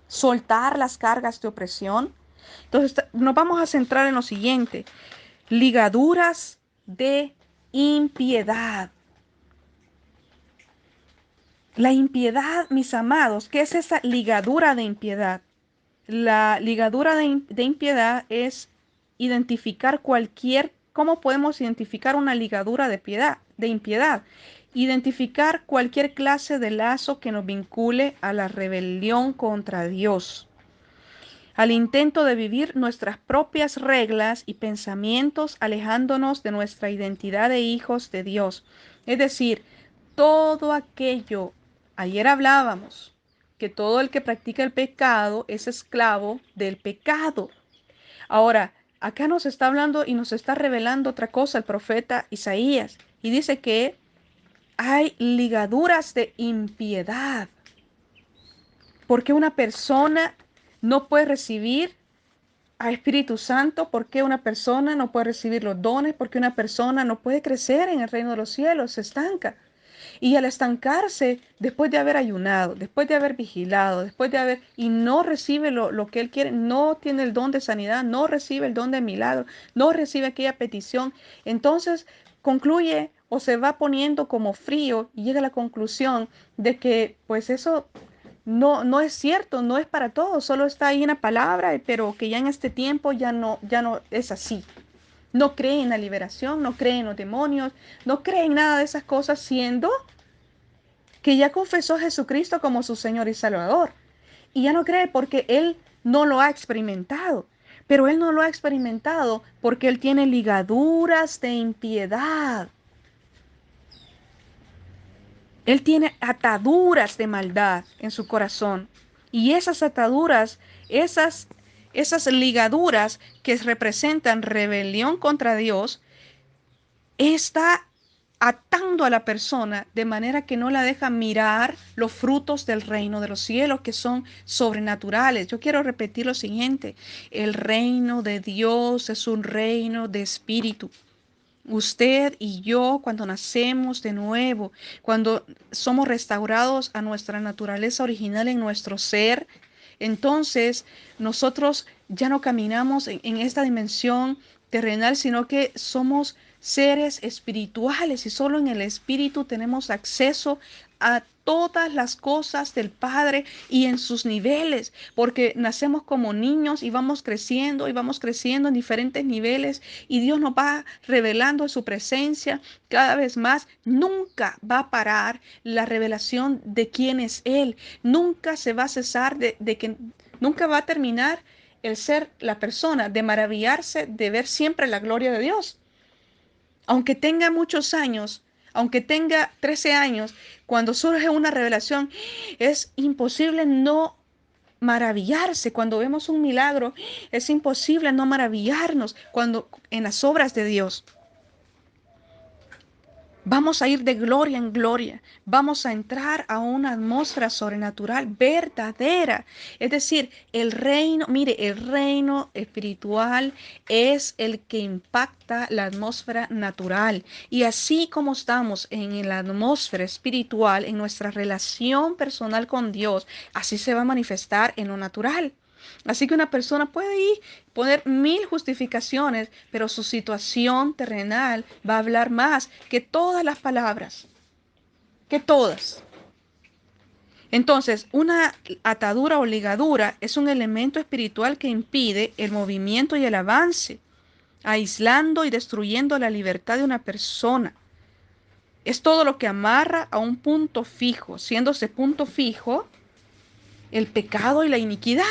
Soltar las cargas de opresión. Entonces nos vamos a centrar en lo siguiente, ligaduras de impiedad. La impiedad, mis amados, ¿qué es esa ligadura de impiedad? La ligadura de impiedad es identificar ¿cómo podemos identificar una ligadura de impiedad? Identificar cualquier clase de lazo que nos vincule a la rebelión contra Dios, al intento de vivir nuestras propias reglas y pensamientos, alejándonos de nuestra identidad de hijos de Dios. Es decir, todo aquello, ayer hablábamos, que todo el que practica el pecado es esclavo del pecado. Ahora, acá nos está hablando y nos está revelando otra cosa el profeta Isaías, y dice que hay ligaduras de impiedad, porque una persona no puede recibir a Espíritu Santo, ¿por qué una persona no puede recibir los dones? Porque una persona no puede crecer en el reino de los cielos, se estanca. Y al estancarse, después de haber ayunado, después de haber vigilado, y no recibe lo que él quiere, no tiene el don de sanidad, no recibe el don de milagro, no recibe aquella petición, entonces concluye o se va poniendo como frío y llega a la conclusión de que pues eso no es cierto, no es para todos, solo está ahí una palabra, pero que ya en este tiempo ya no es así. No cree en la liberación, no cree en los demonios, no cree en nada de esas cosas, siendo que ya confesó a Jesucristo como su Señor y Salvador. Y ya no cree porque él no lo ha experimentado. Pero él no lo ha experimentado porque él tiene ligaduras de impiedad. Él tiene ataduras de maldad en su corazón. Y esas ataduras, esas, esas ligaduras que representan rebelión contra Dios, está atando a la persona de manera que no la deja mirar los frutos del reino de los cielos que son sobrenaturales. Yo quiero repetir lo siguiente, el reino de Dios es un reino de espíritu. Usted y yo, cuando nacemos de nuevo, cuando somos restaurados a nuestra naturaleza original en nuestro ser, entonces nosotros ya no caminamos en esta dimensión terrenal, sino que somos seres espirituales y solo en el espíritu tenemos acceso a todas las cosas del Padre y en sus niveles, porque nacemos como niños y vamos creciendo en diferentes niveles y Dios nos va revelando su presencia cada vez más. Nunca va a parar la revelación de quién es Él. Nunca se va a cesar de que nunca va a terminar el ser la persona, de maravillarse, de ver siempre la gloria de Dios. Aunque tenga muchos años, aunque tenga 13 años, cuando surge una revelación, es imposible no maravillarse cuando vemos un milagro, es imposible no maravillarnos cuando en las obras de Dios. Vamos a ir de gloria en gloria, vamos a entrar a una atmósfera sobrenatural verdadera. Es decir, el reino, mire, el reino espiritual es el que impacta la atmósfera natural. Y así como estamos en la atmósfera espiritual, en nuestra relación personal con Dios, así se va a manifestar en lo natural. Así que una persona puede ir poner mil justificaciones, pero su situación terrenal va a hablar más que todas las palabras, que todas. Entonces, una atadura o ligadura es un elemento espiritual que impide el movimiento y el avance, aislando y destruyendo la libertad de una persona. Es todo lo que amarra a un punto fijo, siendo ese punto fijo el pecado y la iniquidad.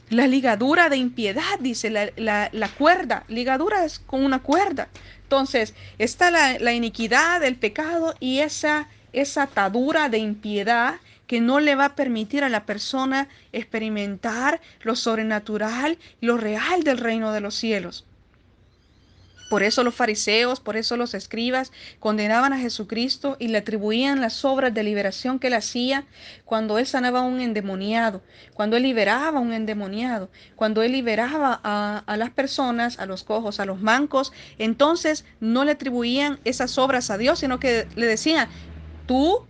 La ligadura de impiedad, dice la cuerda. Ligadura es con una cuerda. Entonces, está la iniquidad, el pecado y esa atadura de impiedad que no le va a permitir a la persona experimentar lo sobrenatural y lo real del reino de los cielos. Por eso los fariseos, por eso los escribas condenaban a Jesucristo y le atribuían las obras de liberación que él hacía cuando él sanaba a un endemoniado, cuando él liberaba a un endemoniado, cuando él liberaba a las personas, a los cojos, a los mancos. Entonces no le atribuían esas obras a Dios, sino que le decían, tú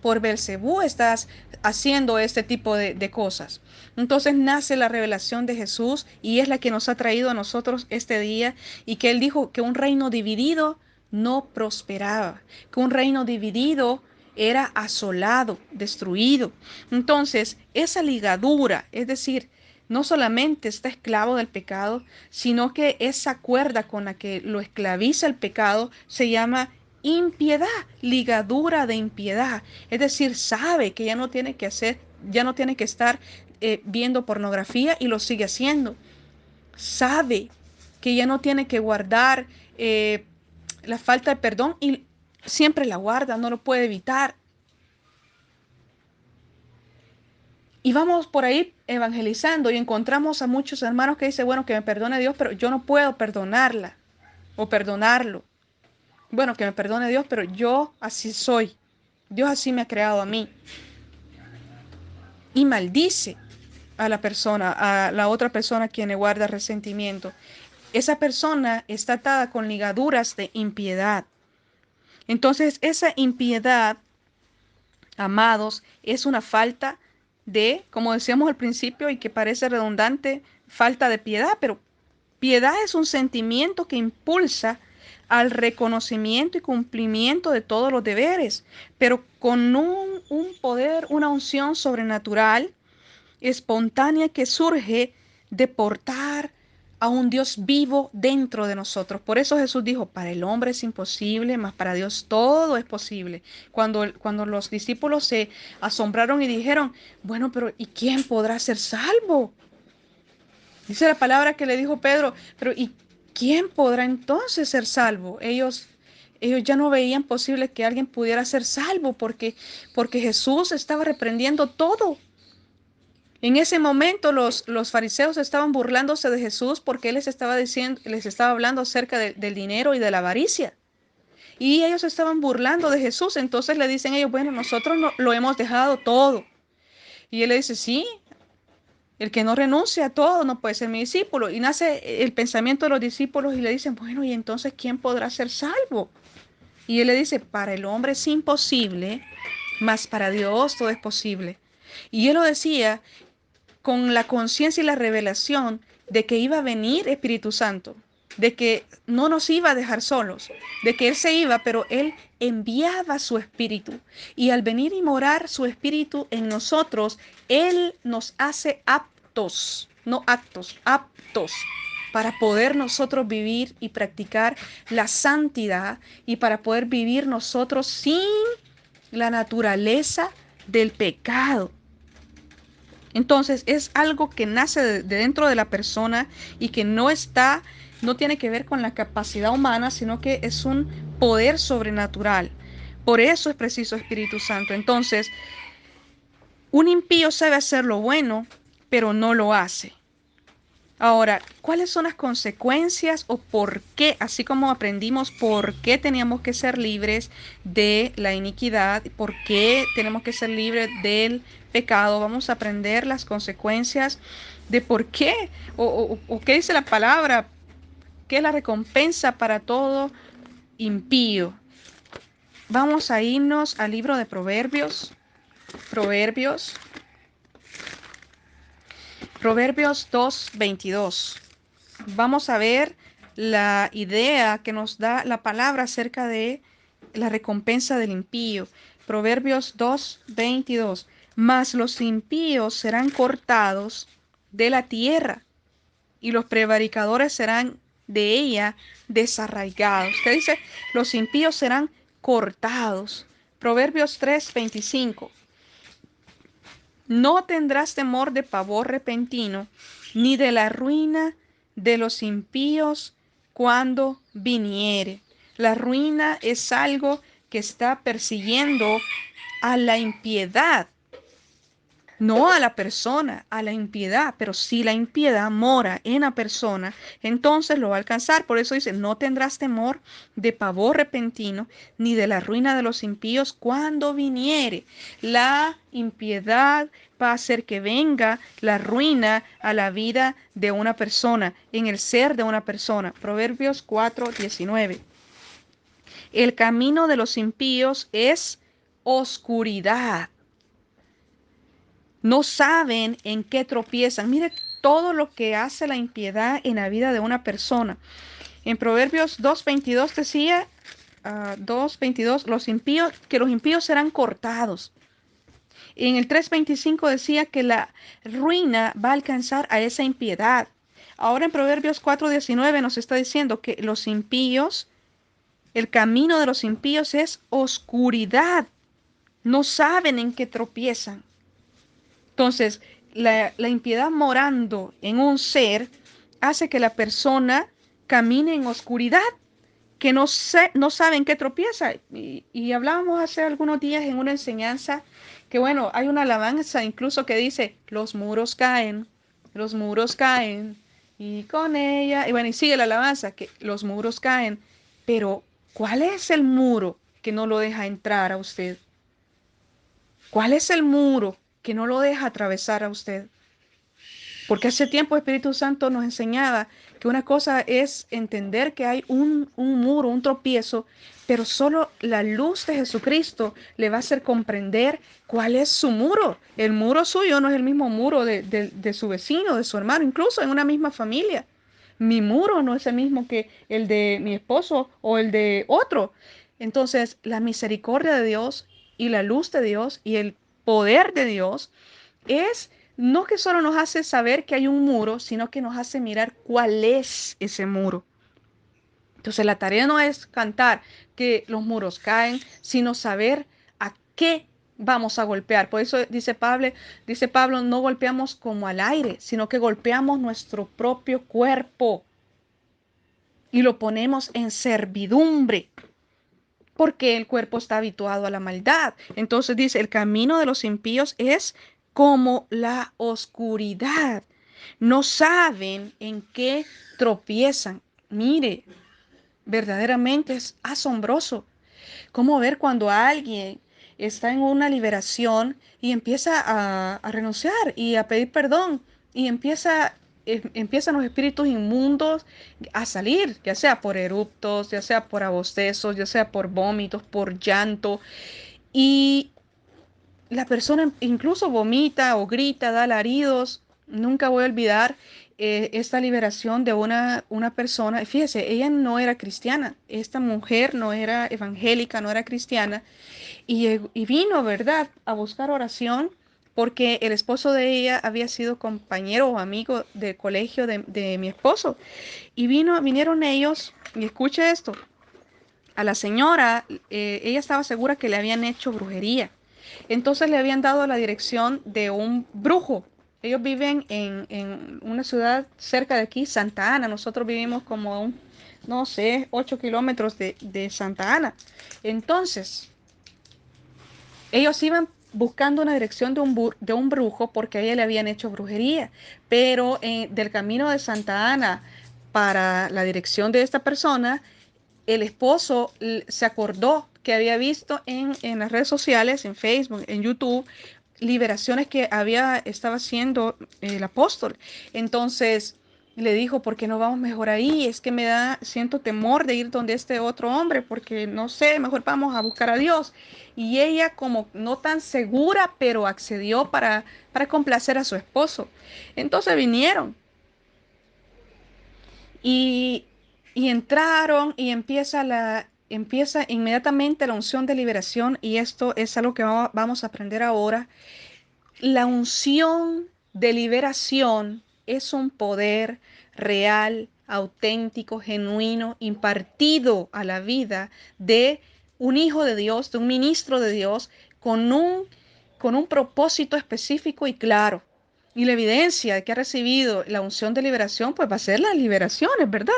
por Belcebú estás haciendo este tipo de cosas. Entonces nace la revelación de Jesús y es la que nos ha traído a nosotros este día y que él dijo que un reino dividido no prosperaba, que un reino dividido era asolado, destruido. Entonces, esa ligadura, es decir, no solamente está esclavo del pecado, sino que esa cuerda con la que lo esclaviza el pecado se llama impiedad, ligadura de impiedad. Es decir, sabe que ya no tiene que hacer, ya no tiene que estar viendo pornografía y lo sigue haciendo. Sabe que ya no tiene que guardar la falta de perdón y siempre la guarda, no lo puede evitar. Y vamos por ahí evangelizando y encontramos a muchos hermanos que dicen, bueno, que me perdone Dios, pero yo no puedo perdonarla o perdonarlo. Bueno, que me perdone Dios, pero yo así soy. Dios así me ha creado a mí. Y maldice a la persona, a la otra persona a quien le guarda resentimiento. Esa persona está atada con ligaduras de impiedad. Entonces, esa impiedad, amados, es una falta de, como decíamos al principio y que parece redundante, falta de piedad, pero piedad es un sentimiento que impulsa al reconocimiento y cumplimiento de todos los deberes, pero con un poder, una unción sobrenatural espontánea que surge de portar a un Dios vivo dentro de nosotros. Por eso Jesús dijo, para el hombre es imposible, mas para Dios todo es posible. Cuando los discípulos se asombraron y dijeron, bueno, pero ¿y quién podrá ser salvo? Dice la palabra que le dijo Pedro, pero ¿y quién podrá entonces ser salvo? Ellos ya no veían posible que alguien pudiera ser salvo porque Jesús estaba reprendiendo todo. En ese momento los fariseos estaban burlándose de Jesús porque él les estaba diciendo, les estaba hablando acerca del dinero y de la avaricia. Y ellos estaban burlando de Jesús. Entonces le dicen ellos, bueno, nosotros no, lo hemos dejado todo. Y él le dice, sí, el que no renuncia a todo no puede ser mi discípulo. Y nace el pensamiento de los discípulos y le dicen, bueno, ¿y entonces quién podrá ser salvo? Y él le dice, para el hombre es imposible, mas para Dios todo es posible. Y él lo decía con la conciencia y la revelación de que iba a venir Espíritu Santo, de que no nos iba a dejar solos, de que Él se iba, pero Él enviaba su Espíritu. Y al venir y morar su Espíritu en nosotros, Él nos hace aptos, no actos, aptos para poder nosotros vivir y practicar la santidad y para poder vivir nosotros sin la naturaleza del pecado. Entonces es algo que nace de dentro de la persona y que no tiene que ver con la capacidad humana, sino que es un poder sobrenatural. Por eso es preciso Espíritu Santo. Entonces, un impío sabe hacer lo bueno, pero no lo hace. Ahora, ¿cuáles son las consecuencias o por qué, así como aprendimos por qué teníamos que ser libres de la iniquidad, por qué tenemos que ser libres del pecado? Vamos a aprender las consecuencias de por qué o qué dice la palabra, qué es la recompensa para todo impío. Vamos a irnos al libro de Proverbios, Proverbios, Proverbios 2:22. Vamos a ver la idea que nos da la palabra acerca de la recompensa del impío. Proverbios 2:22. Mas los impíos serán cortados de la tierra y los prevaricadores serán de ella desarraigados. ¿Qué dice? Los impíos serán cortados. Proverbios 3:25. No tendrás temor de pavor repentino, ni de la ruina de los impíos cuando viniere. La ruina es algo que está persiguiendo a la impiedad. no a la persona, a la impiedad, pero si la impiedad mora en la persona, entonces lo va a alcanzar. Por eso dice, no tendrás temor de pavor repentino, ni de la ruina de los impíos cuando viniere. La impiedad va a hacer que venga la ruina a la vida de una persona, en el ser de una persona. Proverbios 4:19. El camino de los impíos es oscuridad. No saben en qué tropiezan. Mire todo lo que hace la impiedad en la vida de una persona. En Proverbios 2:22 decía, 2:22, los impíos serán cortados. En el 3:25 decía que la ruina va a alcanzar a esa impiedad. Ahora en Proverbios 4:19 nos está diciendo que los impíos, el camino de los impíos es oscuridad. No saben en qué tropiezan. Entonces, la impiedad morando en un ser hace que la persona camine en oscuridad, que no sabe en qué tropieza. Y hablábamos hace algunos días en una enseñanza que, bueno, hay una alabanza incluso que dice, los muros caen, y con ella, y bueno, y sigue la alabanza, que los muros caen, pero ¿cuál es el muro que no lo deja entrar a usted? ¿Cuál es el muro que no lo deja atravesar a usted? Porque hace tiempo el Espíritu Santo nos enseñaba que una cosa es entender que hay un muro, un tropiezo, pero solo la luz de Jesucristo le va a hacer comprender cuál es su muro. El muro suyo no es el mismo muro de su vecino, de su hermano, incluso en una misma familia. Mi muro no es el mismo que el de mi esposo o el de otro. Entonces, la misericordia de Dios y la luz de Dios y el poder de Dios es no que solo nos hace saber que hay un muro, sino que nos hace mirar cuál es ese muro. Entonces la tarea no es cantar que los muros caen, sino saber a qué vamos a golpear. Por eso dice Pablo, no golpeamos como al aire, sino que golpeamos nuestro propio cuerpo y lo ponemos en servidumbre, porque el cuerpo está habituado a la maldad. Entonces dice, el camino de los impíos es como la oscuridad. No saben en qué tropiezan. Mire, verdaderamente es asombroso cómo ver cuando alguien está en una liberación y empieza a renunciar y a pedir perdón y empiezan los espíritus inmundos a salir, ya sea por eruptos, ya sea por abostezos, ya sea por vómitos, por llanto. Y la persona incluso vomita o grita, da alaridos. Nunca voy a olvidar esta liberación de una persona. Fíjese, ella no era cristiana. Esta mujer no era evangélica, no era cristiana. Y vino, ¿verdad?, a buscar oración porque el esposo de ella había sido compañero o amigo de colegio de mi esposo. Y vinieron ellos, y escuche esto, a la señora, ella estaba segura que le habían hecho brujería. Entonces le habían dado la dirección de un brujo. Ellos viven en una ciudad cerca de aquí, Santa Ana. Nosotros vivimos como a no sé, 8 kilómetros de Santa Ana. Entonces, ellos iban buscando una dirección de un brujo porque a ella le habían hecho brujería. Pero del camino de Santa Ana para la dirección de esta persona, el esposo se acordó que había visto en las redes sociales, en Facebook, en YouTube, liberaciones que estaba haciendo el apóstol. Entonces le dijo, ¿por qué no vamos mejor ahí? Es que siento temor de ir donde este otro hombre, porque no sé, mejor vamos a buscar a Dios. Y ella como no tan segura, pero accedió para complacer a su esposo. Entonces vinieron y, y entraron y empieza inmediatamente la unción de liberación y esto es algo que vamos a aprender ahora. La unción de liberación es un poder real, auténtico, genuino, impartido a la vida de un hijo de Dios, de un ministro de Dios, con un propósito específico y claro. Y la evidencia de que ha recibido la unción de liberación, pues va a ser las liberaciones, ¿verdad?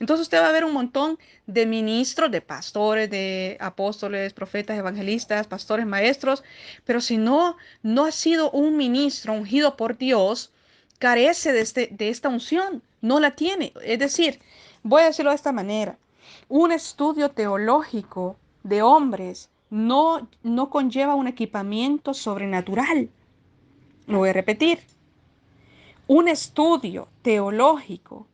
Entonces usted va a ver un montón de ministros, de pastores, de apóstoles, profetas, evangelistas, pastores, maestros, pero si no ha sido un ministro ungido por Dios, carece de esta unción, no la tiene. Es decir, voy a decirlo de esta manera, un estudio teológico de hombres no conlleva un equipamiento sobrenatural. Lo voy a repetir. Un estudio teológico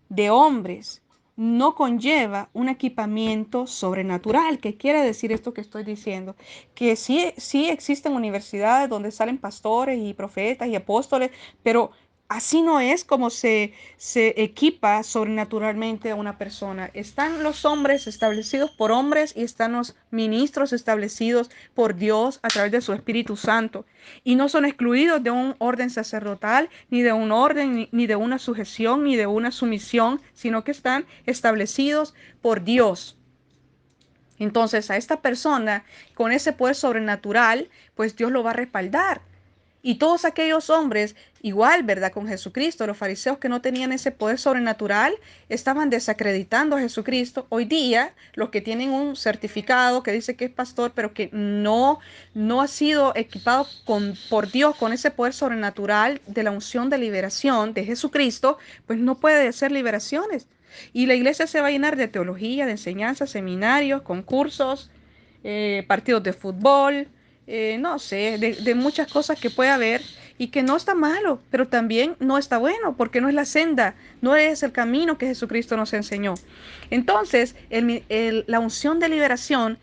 de hombres no conlleva un equipamiento sobrenatural. ¿Qué quiere decir esto que estoy diciendo? Que sí existen universidades donde salen pastores y profetas y apóstoles, pero así no es como se equipa sobrenaturalmente a una persona. Están los hombres establecidos por hombres y están los ministros establecidos por Dios a través de su Espíritu Santo. Y no son excluidos de un orden sacerdotal, ni de un orden, ni de una sujeción, ni de una sumisión, sino que están establecidos por Dios. Entonces a esta persona con ese poder sobrenatural, pues Dios lo va a respaldar. Y todos aquellos hombres, igual, ¿verdad? Con Jesucristo, los fariseos que no tenían ese poder sobrenatural, estaban desacreditando a Jesucristo. Hoy día, los que tienen un certificado que dice que es pastor, pero que no ha sido equipado por Dios con ese poder sobrenatural de la unción de liberación de Jesucristo, pues no puede hacer liberaciones. Y la iglesia se va a llenar de teología, de enseñanza, seminarios, concursos, partidos de fútbol, no sé, de muchas cosas que puede haber y que no está malo, pero también no está bueno, porque no es la senda, no es el camino que Jesucristo nos enseñó. Entonces, la unción de liberación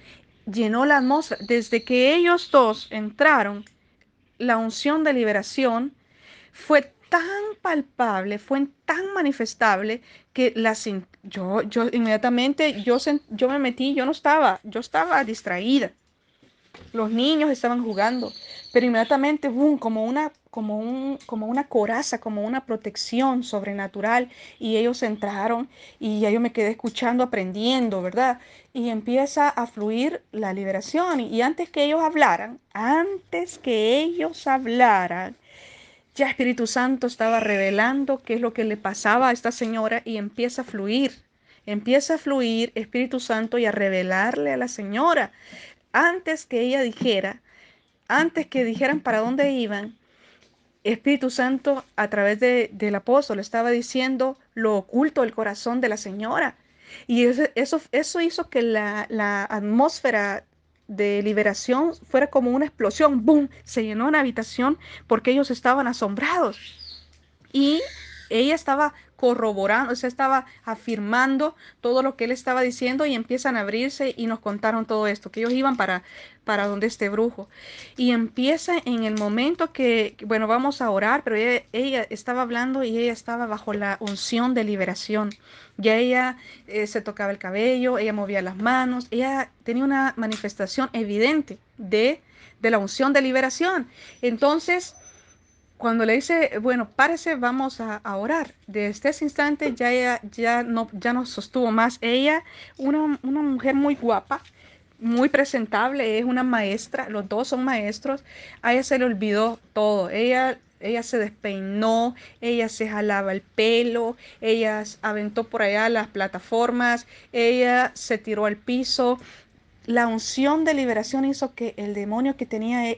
llenó la atmósfera. Desde que ellos dos entraron, la unción de liberación fue tan palpable, fue tan manifestable que yo inmediatamente, yo me metí, yo estaba distraída. Los niños estaban jugando, pero inmediatamente, boom, como una coraza, como una protección sobrenatural, y ellos entraron y ya yo me quedé escuchando, aprendiendo, ¿verdad? Y empieza a fluir la liberación. Y antes que ellos hablaran, ya Espíritu Santo estaba revelando qué es lo que le pasaba a esta señora y empieza a fluir Espíritu Santo y a revelarle a la señora antes que ella dijera, antes que dijeran para dónde iban, Espíritu Santo a través del apóstol estaba diciendo lo oculto del corazón de la señora. Y eso hizo que la atmósfera de liberación fuera como una explosión. ¡Boom! Se llenó una habitación porque ellos estaban asombrados. Y ella estaba corroborando, o sea, estaba afirmando todo lo que él estaba diciendo y empiezan a abrirse y nos contaron todo esto, que ellos iban para donde este brujo. Y empieza en el momento bueno, vamos a orar, pero ella estaba hablando y ella estaba bajo la unción de liberación. Ya ella se tocaba el cabello, ella movía las manos, ella tenía una manifestación evidente de la unción de liberación. Entonces, cuando le dice, bueno, párese, vamos a orar. Desde ese instante ya ella ya no sostuvo más. Ella, una mujer muy guapa, muy presentable, es una maestra, los dos son maestros. A ella se le olvidó todo. Ella se despeinó, ella se jalaba el pelo, ella aventó por allá las plataformas, ella se tiró al piso. La unción de liberación hizo que el demonio que tenía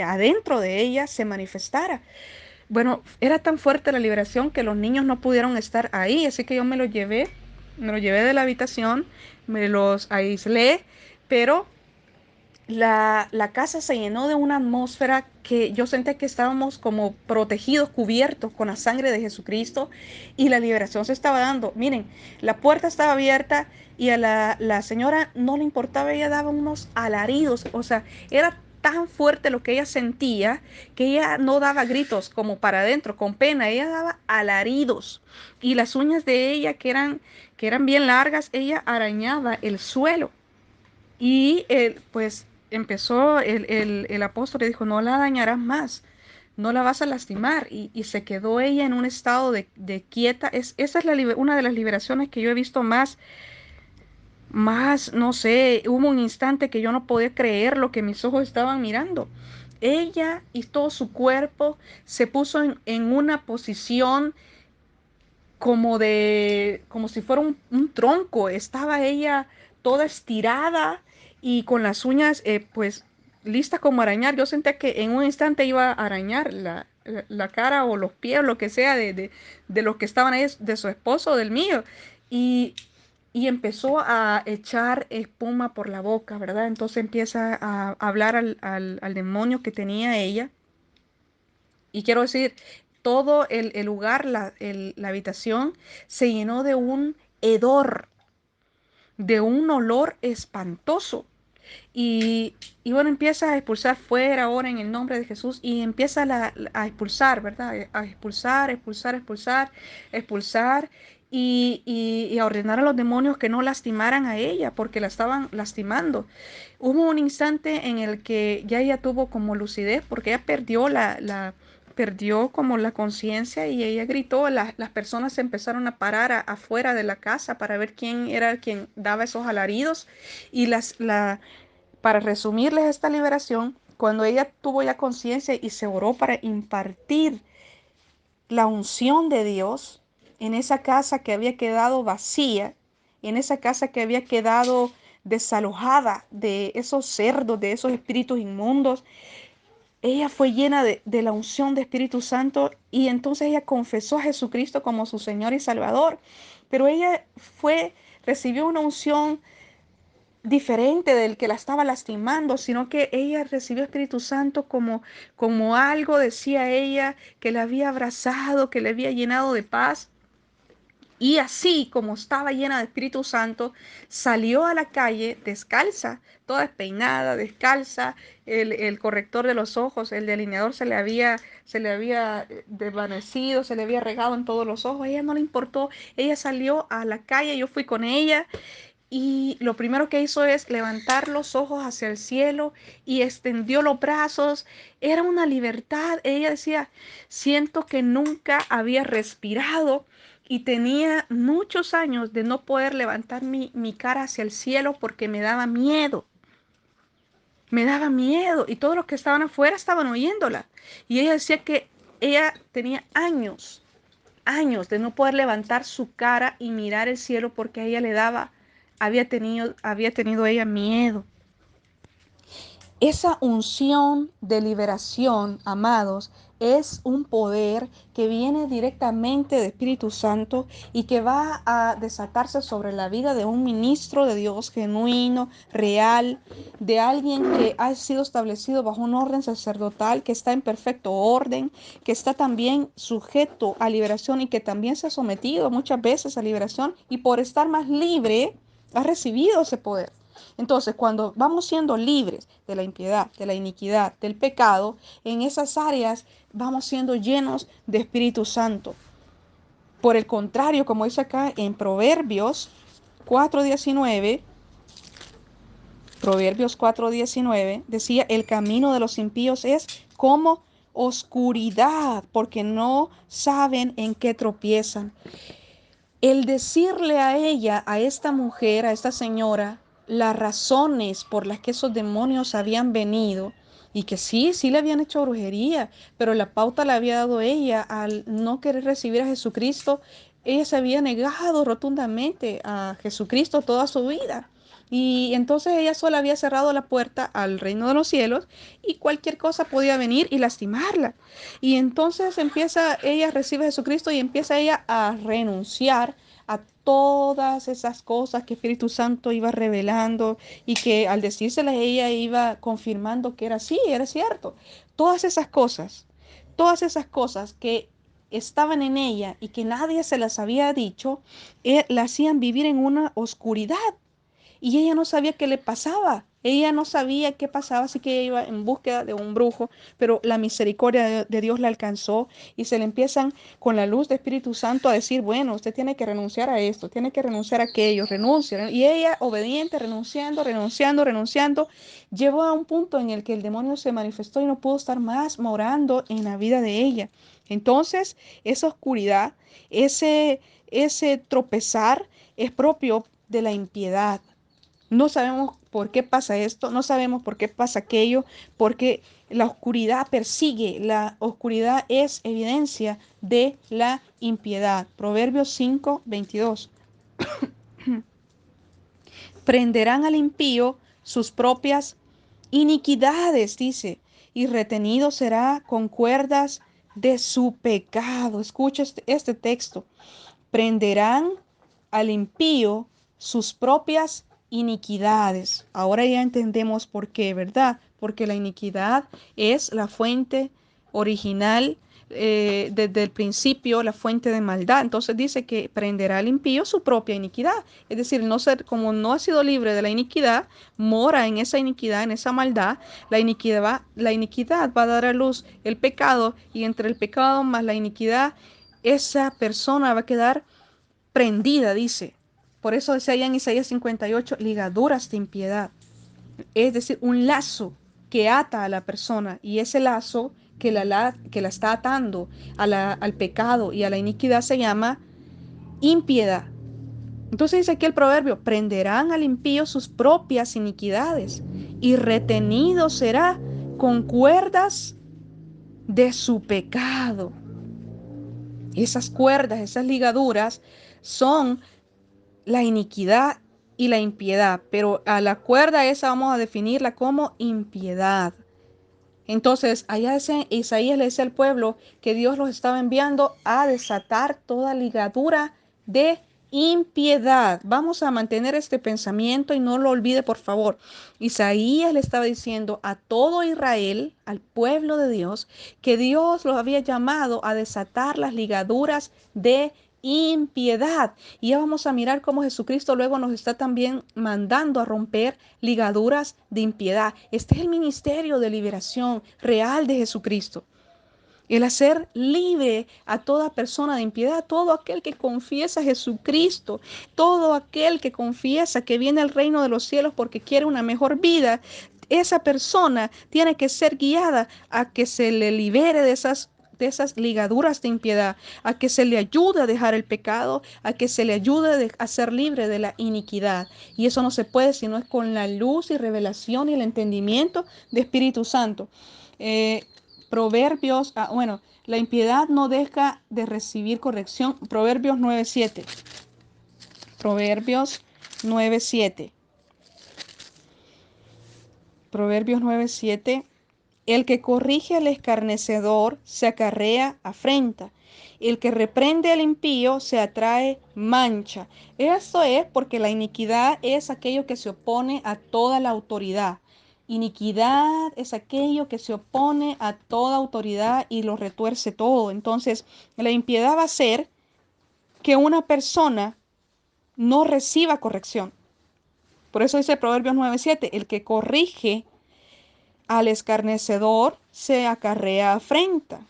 adentro de ella se manifestara. Bueno, era tan fuerte la liberación que los niños no pudieron estar ahí, así que yo me lo llevé de la habitación, me los aislé, pero la casa se llenó de una atmósfera que yo sentía que estábamos como protegidos, cubiertos con la sangre de Jesucristo y la liberación se estaba dando. Miren, la puerta estaba abierta y a la señora no le importaba, ella daba unos alaridos, o sea, era tan fuerte lo que ella sentía que ella no daba gritos como para adentro, con pena, ella daba alaridos y las uñas de ella que eran bien largas, ella arañaba el suelo. Y pues empezó el apóstol y dijo, no la dañarás más, no la vas a lastimar. Y se quedó ella en un estado de quieta. Esa es una de las liberaciones que yo he visto más, no sé, hubo un instante que yo no podía creer lo que mis ojos estaban mirando. Ella y todo su cuerpo se puso en una posición como si fuera un tronco. Estaba ella toda estirada y con las uñas, pues, lista como arañar. Yo sentía que en un instante iba a arañar la cara o los pies o lo que sea de los que estaban ahí, de su esposo o del mío. Y, y empezó a echar espuma por la boca, ¿verdad? Entonces empieza a hablar al demonio que tenía ella. Y quiero decir, todo el lugar, la habitación, se llenó de un hedor, de un olor espantoso. Y, y bueno, empieza a expulsar fuera ahora en el nombre de Jesús y empieza a expulsar, ¿verdad? A expulsar, expulsar, expulsar, expulsar y a ordenar a los demonios que no lastimaran a ella porque la estaban lastimando. Hubo un instante en el que ya ella tuvo como lucidez porque ella perdió perdió como la conciencia y ella gritó, las personas se empezaron a parar afuera de la casa para ver quién era quien daba esos alaridos y para resumirles esta liberación, cuando ella tuvo ya conciencia y se oró para impartir la unción de Dios en esa casa que había quedado vacía, en esa casa que había quedado desalojada de esos cerdos, de esos espíritus inmundos, ella fue llena de la unción de Espíritu Santo y entonces ella confesó a Jesucristo como su Señor y Salvador. Pero ella recibió una unción diferente del que la estaba lastimando, sino que ella recibió Espíritu Santo como algo, decía ella, que la había abrazado, que le había llenado de paz. Y así como estaba llena de Espíritu Santo, salió a la calle descalza, toda despeinada, descalza. El corrector de los ojos, el delineador se le había desvanecido, se le había regado en todos los ojos. A ella no le importó. Ella salió a la calle, yo fui con ella y lo primero que hizo es levantar los ojos hacia el cielo y extendió los brazos. Era una libertad. Ella decía, siento que nunca había respirado y tenía muchos años de no poder levantar mi cara hacia el cielo porque me daba miedo. Me daba miedo y todos los que estaban afuera estaban oyéndola. Y ella decía que ella tenía años de no poder levantar su cara y mirar el cielo porque a ella le daba, había tenido ella miedo. Esa unción de liberación, amados, es un poder que viene directamente de Espíritu Santo y que va a desatarse sobre la vida de un ministro de Dios genuino, real, de alguien que ha sido establecido bajo un orden sacerdotal, que está en perfecto orden, que está también sujeto a liberación y que también se ha sometido muchas veces a liberación y por estar más libre ha recibido ese poder. Entonces, cuando vamos siendo libres de la impiedad, de la iniquidad, del pecado, en esas áreas vamos siendo llenos de Espíritu Santo. Por el contrario, como dice acá en Proverbios 4:19, decía, el camino de los impíos es como oscuridad, porque no saben en qué tropiezan. El decirle a ella, a esta mujer, a esta señora, las razones por las que esos demonios habían venido y que sí le habían hecho brujería, pero la pauta la había dado ella al no querer recibir a Jesucristo. Ella se había negado rotundamente a Jesucristo toda su vida. Y entonces ella sola había cerrado la puerta al reino de los cielos y cualquier cosa podía venir y lastimarla. Y entonces ella recibe a Jesucristo y empieza ella a renunciar a todas esas cosas que Espíritu Santo iba revelando y que al decírselas ella iba confirmando que era así, era cierto. Todas esas cosas que estaban en ella y que nadie se las había dicho, la hacían vivir en una oscuridad y ella no sabía qué le pasaba. Ella no sabía qué pasaba, así que ella iba en búsqueda de un brujo, pero la misericordia de Dios la alcanzó y se le empiezan con la luz de Espíritu Santo a decir, bueno, usted tiene que renunciar a esto, tiene que renunciar a aquello, renuncia. Y ella, obediente, renunciando, renunciando, renunciando, llegó a un punto en el que el demonio se manifestó y no pudo estar más morando en la vida de ella. Entonces, esa oscuridad, ese tropezar es propio de la impiedad. No sabemos por qué pasa esto, no sabemos por qué pasa aquello, porque la oscuridad persigue, la oscuridad es evidencia de la impiedad. Proverbios 5:22. Prenderán al impío sus propias iniquidades, dice, y retenido será con cuerdas de su pecado. Escucha este texto. Prenderán al impío sus propias iniquidades. Ahora ya entendemos por qué, ¿verdad? Porque la iniquidad es la fuente original, desde el principio, la fuente de maldad. Entonces dice que prenderá al impío su propia iniquidad. Es decir, no ser, como no ha sido libre de la iniquidad, mora en esa iniquidad, en esa maldad. La iniquidad va a dar a luz el pecado, y entre el pecado más la iniquidad, esa persona va a quedar prendida, dice. Por eso decía allá en Isaías 58, ligaduras de impiedad. Es decir, un lazo que ata a la persona, y ese lazo que la está atando al pecado y a la iniquidad se llama impiedad. Entonces dice aquí el proverbio, prenderán al impío sus propias iniquidades y retenido será con cuerdas de su pecado. Esas cuerdas, esas ligaduras son la iniquidad y la impiedad, pero a la cuerda esa vamos a definirla como impiedad. Entonces, allá Isaías le dice al pueblo que Dios los estaba enviando a desatar toda ligadura de impiedad. Vamos a mantener este pensamiento y no lo olvide, por favor. Isaías le estaba diciendo a todo Israel, al pueblo de Dios, que Dios los había llamado a desatar las ligaduras de impiedad. Y ya vamos a mirar cómo Jesucristo luego nos está también mandando a romper ligaduras de impiedad. Este es el ministerio de liberación real de Jesucristo. El hacer libre a toda persona de impiedad, todo aquel que confiesa a Jesucristo, todo aquel que confiesa que viene al reino de los cielos porque quiere una mejor vida. Esa persona tiene que ser guiada a que se le libere de esas ligaduras de impiedad, a que se le ayude a dejar el pecado, a que se le ayude a ser libre de la iniquidad. Y eso no se puede si no es con la luz y revelación y el entendimiento de Espíritu Santo. Eh, Proverbios, bueno, la impiedad no deja de recibir corrección. Proverbios 9:7. Proverbios 9:7. Proverbios 9:7. El que corrige al escarnecedor se acarrea afrenta. El que reprende al impío se atrae mancha. Esto es porque la iniquidad es aquello que se opone a toda la autoridad. Iniquidad es aquello que se opone a toda autoridad y lo retuerce todo. Entonces, la impiedad va a ser que una persona no reciba corrección. Por eso dice Proverbios 9:7, el que corrige al escarnecedor se acarrea afrenta,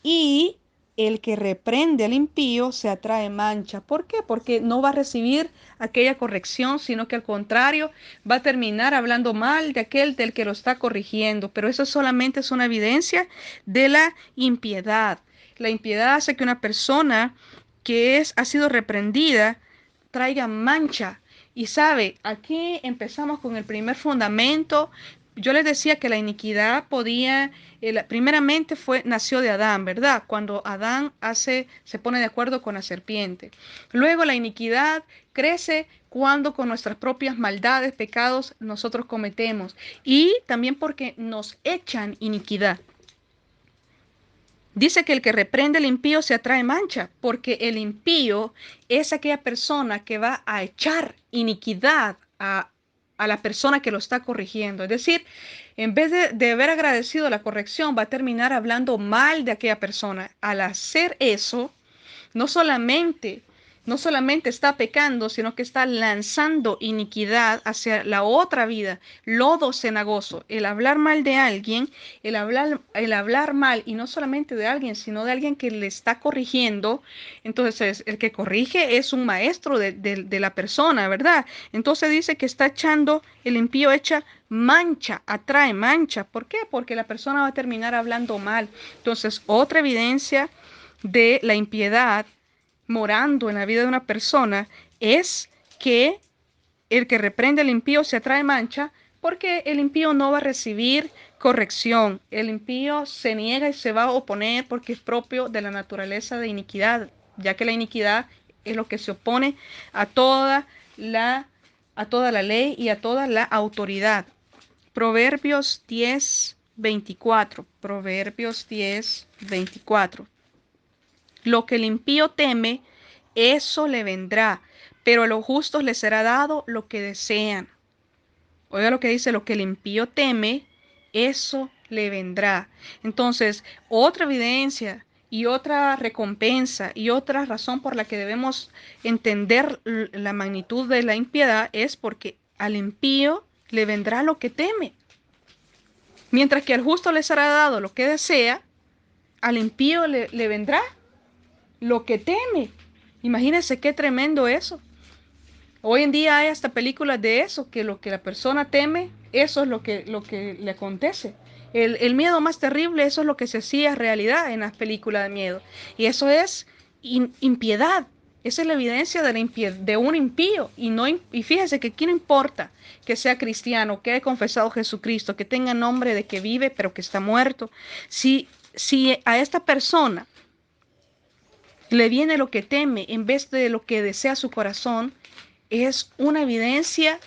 y el que reprende al impío se atrae mancha. ¿Por qué? Porque no va a recibir aquella corrección, sino que al contrario va a terminar hablando mal de aquel del que lo está corrigiendo. Pero eso solamente es una evidencia de la impiedad. La impiedad hace que una persona ha sido reprendida traiga mancha. Y sabe, aquí empezamos con el primer fundamento. Yo les decía que la iniquidad primeramente nació de Adán, ¿verdad? Cuando Adán se pone de acuerdo con la serpiente. Luego la iniquidad crece cuando con nuestras propias maldades, pecados, nosotros cometemos. Y también porque nos echan iniquidad. Dice que el que reprende al impío se atrae mancha, porque el impío es aquella persona que va a echar iniquidad a la persona que lo está corrigiendo. Es decir, en vez de haber agradecido la corrección, va a terminar hablando mal de aquella persona. Al hacer eso, no solamente, no solamente está pecando, sino que está lanzando iniquidad hacia la otra vida, lodo cenagoso. El hablar mal de alguien, el hablar mal, y no solamente de alguien, sino de alguien que le está corrigiendo. Entonces, el que corrige es un maestro de la persona, ¿verdad? Entonces dice que está echando, el impío echa mancha, atrae mancha. ¿Por qué? Porque la persona va a terminar hablando mal. Entonces, otra evidencia de la impiedad morando en la vida de una persona es que el que reprende al impío se atrae mancha, porque el impío no va a recibir corrección. El impío se niega y se va a oponer porque es propio de la naturaleza de iniquidad, ya que la iniquidad es lo que se opone a a toda la ley y a toda la autoridad. Proverbios 10:24. Proverbios 10:24. Lo que el impío teme, eso le vendrá, pero a los justos les será dado lo que desean. Oiga lo que dice, lo que el impío teme, eso le vendrá. Entonces, otra evidencia y otra recompensa y otra razón por la que debemos entender la magnitud de la impiedad es porque al impío le vendrá lo que teme. Mientras que al justo le será dado lo que desea, al impío le vendrá lo que teme. Imagínense qué tremendo eso. Hoy en día hay hasta películas de eso, que lo que la persona teme, eso es lo que le acontece. El miedo más terrible, eso es lo que se hacía realidad en las películas de miedo. Y eso es impiedad. Esa es la evidencia de, de un impío. Y fíjese que aquí no importa que sea cristiano, que haya confesado a Jesucristo, que tenga nombre de que vive, pero que está muerto. Si a esta persona le viene lo que teme en vez de lo que desea su corazón, es una evidencia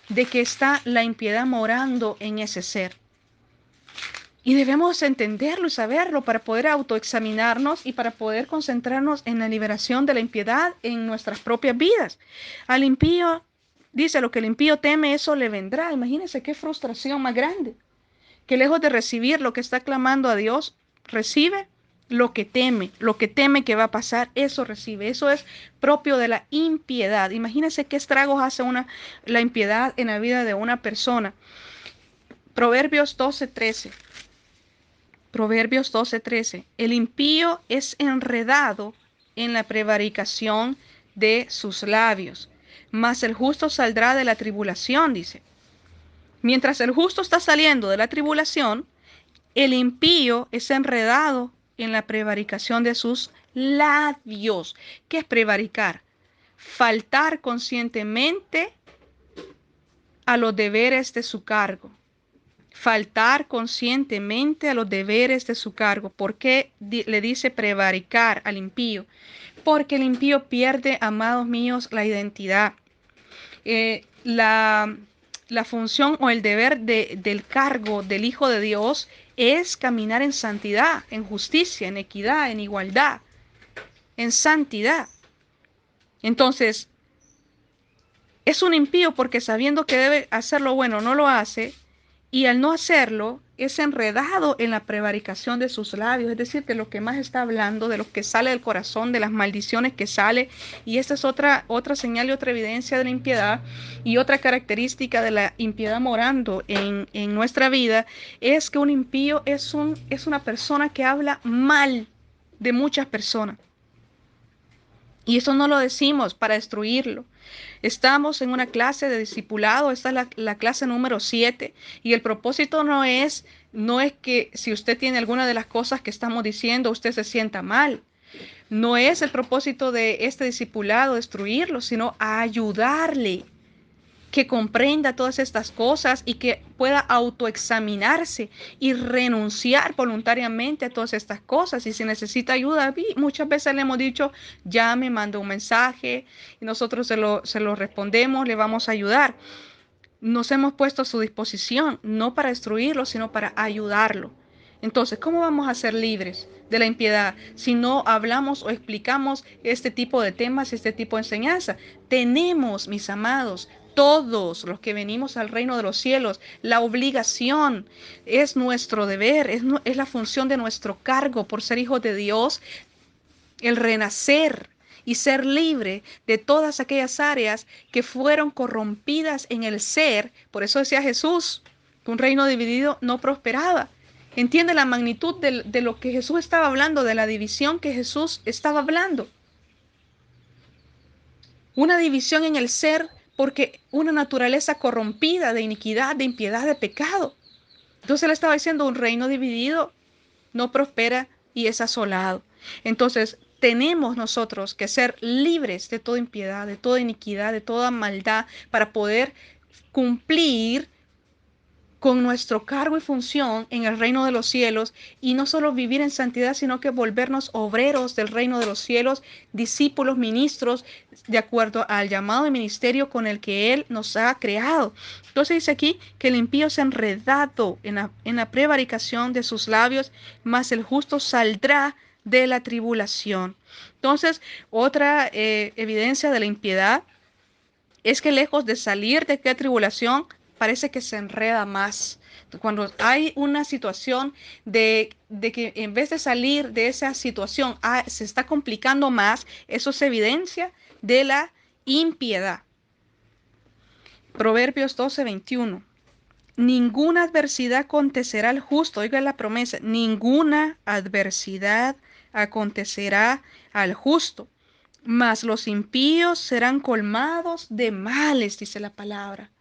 de que está la impiedad morando en ese ser. Y debemos entenderlo y saberlo para poder autoexaminarnos y para poder concentrarnos en la liberación de la impiedad en nuestras propias vidas. Al impío, dice, lo que el impío teme, eso le vendrá. Imagínense qué frustración más grande. Que lejos de recibir lo que está clamando a Dios, recibe lo que teme que va a pasar, eso recibe. Eso es propio de la impiedad. Imagínense qué estragos hace la impiedad en la vida de una persona. Proverbios 12:13. Proverbios 12:13. El impío es enredado en la prevaricación de sus labios, mas el justo saldrá de la tribulación, dice. Mientras el justo está saliendo de la tribulación, el impío es enredado en la prevaricación de sus labios. ¿Qué es prevaricar? Faltar conscientemente a los deberes de su cargo. Faltar conscientemente a los deberes de su cargo. ¿Por qué le dice prevaricar al impío? Porque el impío pierde, amados míos, la identidad. La función o el deber del cargo del Hijo de Dios es caminar en santidad, en justicia, en equidad, en igualdad, en santidad. Entonces, es un impío porque sabiendo que debe hacer lo bueno, no lo hace, y al no hacerlo, es enredado en la prevaricación de sus labios, es decir, que lo que más está hablando, de lo que sale del corazón, de las maldiciones que sale, y esta es otra señal y otra evidencia de la impiedad, y otra característica de la impiedad morando en nuestra vida, es que un impío es una persona que habla mal de muchas personas. Y eso no lo decimos para destruirlo. Estamos en una clase de discipulado, esta es la clase número 7 y el propósito no es que si usted tiene alguna de las cosas que estamos diciendo, usted se sienta mal. No es el propósito de este discipulado destruirlo, sino ayudarle que comprenda todas estas cosas y que pueda autoexaminarse y renunciar voluntariamente a todas estas cosas. Y si necesita ayuda, muchas veces le hemos dicho, llame, manda un mensaje y nosotros se lo respondemos, le vamos a ayudar. Nos hemos puesto a su disposición, no para destruirlo, sino para ayudarlo. Entonces, ¿cómo vamos a ser libres de la impiedad si no hablamos o explicamos este tipo de temas, este tipo de enseñanza? Tenemos, mis amados, todos los que venimos al reino de los cielos, la obligación, es nuestro deber, es la función de nuestro cargo por ser hijos de Dios, el renacer y ser libre de todas aquellas áreas que fueron corrompidas en el ser. Por eso decía Jesús que un reino dividido no prosperaba. Entiende la magnitud de lo que Jesús estaba hablando, de la división que Jesús estaba hablando. Una división en el ser porque una naturaleza corrompida de iniquidad, de impiedad, de pecado. Entonces él estaba diciendo un reino dividido no prospera y es asolado. Entonces, tenemos nosotros que ser libres de toda impiedad, de toda iniquidad, de toda maldad, para poder cumplir con nuestro cargo y función en el reino de los cielos, y no solo vivir en santidad, sino que volvernos obreros del reino de los cielos, discípulos, ministros, de acuerdo al llamado de ministerio con el que Él nos ha creado. Entonces dice aquí que el impío se ha enredado en la prevaricación de sus labios, mas el justo saldrá de la tribulación. Entonces, otra evidencia de la impiedad es que lejos de salir de qué tribulación, parece que se enreda más. Cuando hay una situación de que en vez de salir de esa situación, se está complicando más, eso es evidencia de la impiedad. Proverbios 12:21. Ninguna adversidad acontecerá al justo. Oiga la promesa. Ninguna adversidad acontecerá al justo, mas los impíos serán colmados de males, dice la palabra.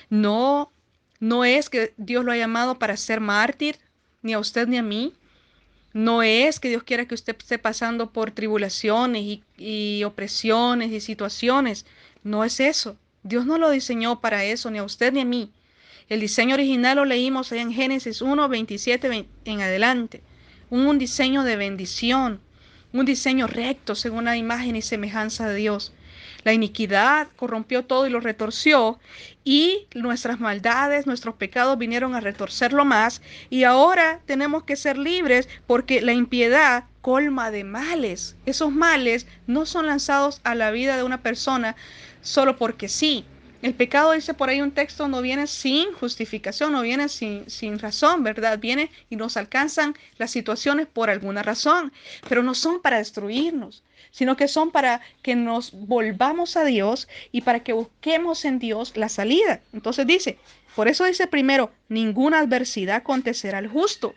No, no es que Dios lo ha llamado para ser mártir, ni a usted ni a mí. No es que Dios quiera que usted esté pasando por tribulaciones y opresiones y situaciones. No es eso. Dios no lo diseñó para eso, ni a usted ni a mí. El diseño original lo leímos allá en Génesis 1, 27 en adelante. Un diseño de bendición, un diseño recto según la imagen y semejanza de Dios. La iniquidad corrompió todo y lo retorció, y nuestras maldades, nuestros pecados vinieron a retorcerlo más, y ahora tenemos que ser libres porque la impiedad colma de males. Esos males no son lanzados a la vida de una persona solo porque sí. El pecado, dice por ahí un texto, no viene sin justificación, no viene sin razón, ¿verdad? Viene y nos alcanzan las situaciones por alguna razón, pero no son para destruirnos, sino que son para que nos volvamos a Dios y para que busquemos en Dios la salida. Entonces dice, por eso dice primero, ninguna adversidad acontecerá al justo.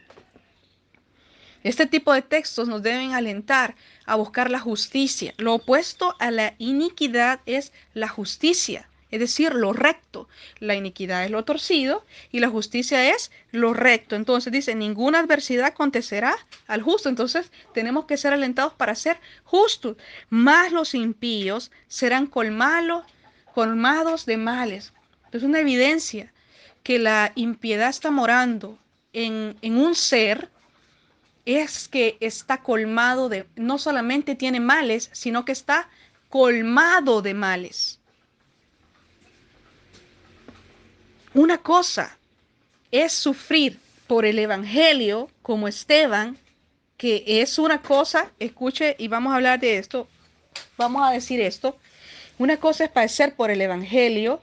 Este tipo de textos nos deben alentar a buscar la justicia. Lo opuesto a la iniquidad es la justicia, es decir, lo recto. La iniquidad es lo torcido y la justicia es lo recto. Entonces dice, ninguna adversidad acontecerá al justo. Entonces tenemos que ser alentados para ser justos. Más los impíos serán colmados de males. Es una evidencia que la impiedad está morando en un ser, es que está colmado de, no solamente tiene males, sino que está colmado de males. Una cosa es sufrir por el evangelio, como Esteban, que es una cosa, escuche, y vamos a hablar de esto, vamos a decir esto. Una cosa es padecer por el evangelio,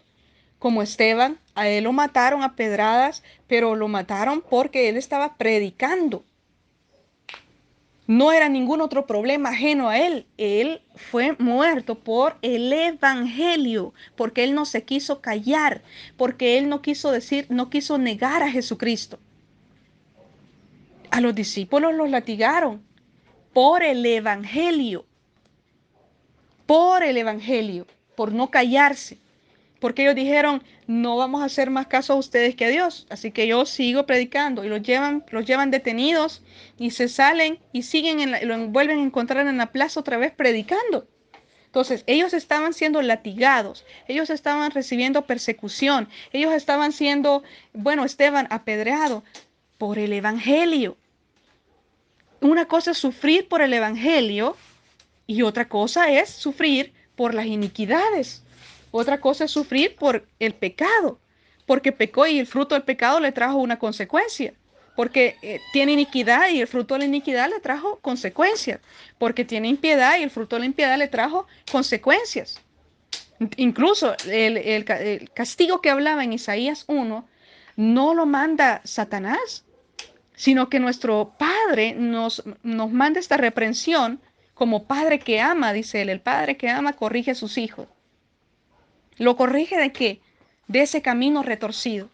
como Esteban. A él lo mataron a pedradas, pero lo mataron porque él estaba predicando. No era ningún otro problema ajeno a él. Él fue muerto por el evangelio, porque él no se quiso callar, porque él no quiso decir, no quiso negar a Jesucristo. A los discípulos los latigaron por el evangelio, por no callarse. Porque ellos dijeron, no vamos a hacer más caso a ustedes que a Dios. Así que yo sigo predicando, y los llevan detenidos y se salen y siguen lo vuelven a encontrar en la plaza otra vez predicando. Entonces, ellos estaban siendo latigados, ellos estaban recibiendo persecución, ellos estaban siendo, Esteban apedreado por el evangelio. Una cosa es sufrir por el evangelio y otra cosa es sufrir por las iniquidades. Otra cosa es sufrir por el pecado, porque pecó y el fruto del pecado le trajo una consecuencia. Porque tiene iniquidad y el fruto de la iniquidad le trajo consecuencias. Porque tiene impiedad y el fruto de la impiedad le trajo consecuencias. Incluso el castigo que hablaba en Isaías 1 no lo manda Satanás, sino que nuestro Padre nos manda esta reprensión como padre que ama, dice él. El padre que ama corrige a sus hijos. ¿Lo corrige de qué? De ese camino retorcido.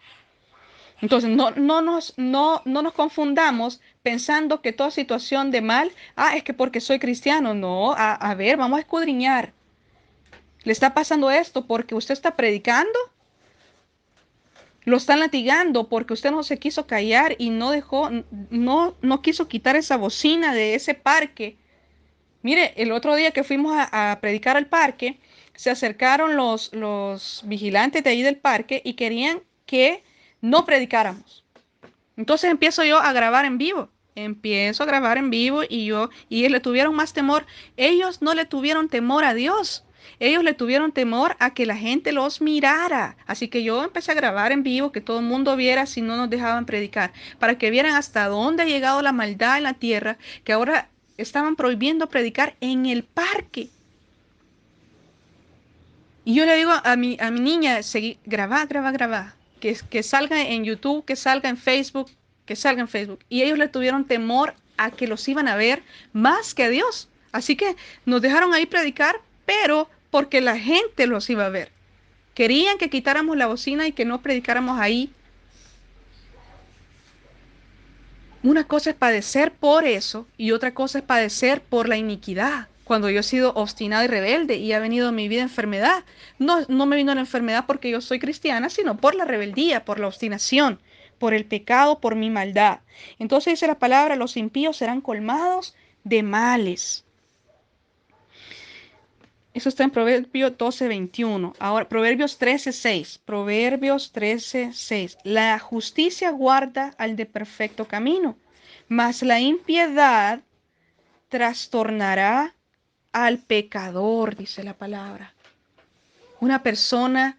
Entonces, no nos confundamos pensando que toda situación de mal, es que porque soy cristiano. No, a ver, vamos a escudriñar. ¿Le está pasando esto porque usted está predicando? Lo están latigando porque usted no se quiso callar y no quiso quitar esa bocina de ese parque Mire, el otro día que fuimos a predicar al parque, se acercaron los vigilantes de ahí del parque y querían que no predicáramos. Entonces empiezo yo a grabar en vivo. Empiezo a grabar en vivo y ellos le tuvieron más temor. Ellos no le tuvieron temor a Dios. Ellos le tuvieron temor a que la gente los mirara. Así que yo empecé a grabar en vivo, que todo el mundo viera si no nos dejaban predicar, para que vieran hasta dónde ha llegado la maldad en la tierra, que ahora estaban prohibiendo predicar en el parque. Y yo le digo a mi niña, seguí, grabá, grabá, grabá, que salga en YouTube, que salga en Facebook, que salga en Facebook. Y ellos le tuvieron temor a que los iban a ver más que a Dios. Así que nos dejaron ahí predicar, pero porque la gente los iba a ver. Querían que quitáramos la bocina y que no predicáramos ahí. Una cosa es padecer por eso y otra cosa es padecer por la iniquidad. Cuando yo he sido obstinada y rebelde y ha venido a mi vida enfermedad, no me vino la enfermedad porque yo soy cristiana, sino por la rebeldía, por la obstinación, por el pecado, por mi maldad. Entonces dice la palabra, los impíos serán colmados de males. Eso está en Proverbios 12:21. Ahora, Proverbios 13:6. Proverbios 13:6. La justicia guarda al de perfecto camino, mas la impiedad trastornará al pecador, dice la palabra. Una persona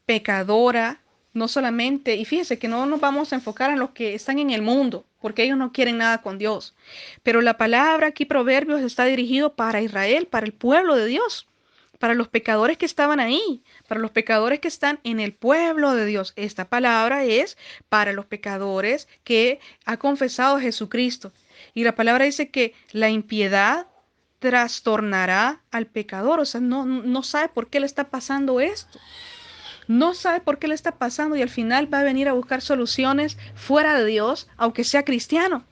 pecadora, no solamente, y fíjese que no nos vamos a enfocar en los que están en el mundo, porque ellos no quieren nada con Dios. Pero la palabra aquí, Proverbios, está dirigido para Israel, para el pueblo de Dios, para los pecadores que estaban ahí, para los pecadores que están en el pueblo de Dios. Esta palabra es para los pecadores que ha confesado a Jesucristo. Y la palabra dice que la impiedad trastornará al pecador, o sea, no sabe por qué le está pasando esto. No sabe por qué le está pasando y al final va a venir a buscar soluciones fuera de Dios, aunque sea cristiano.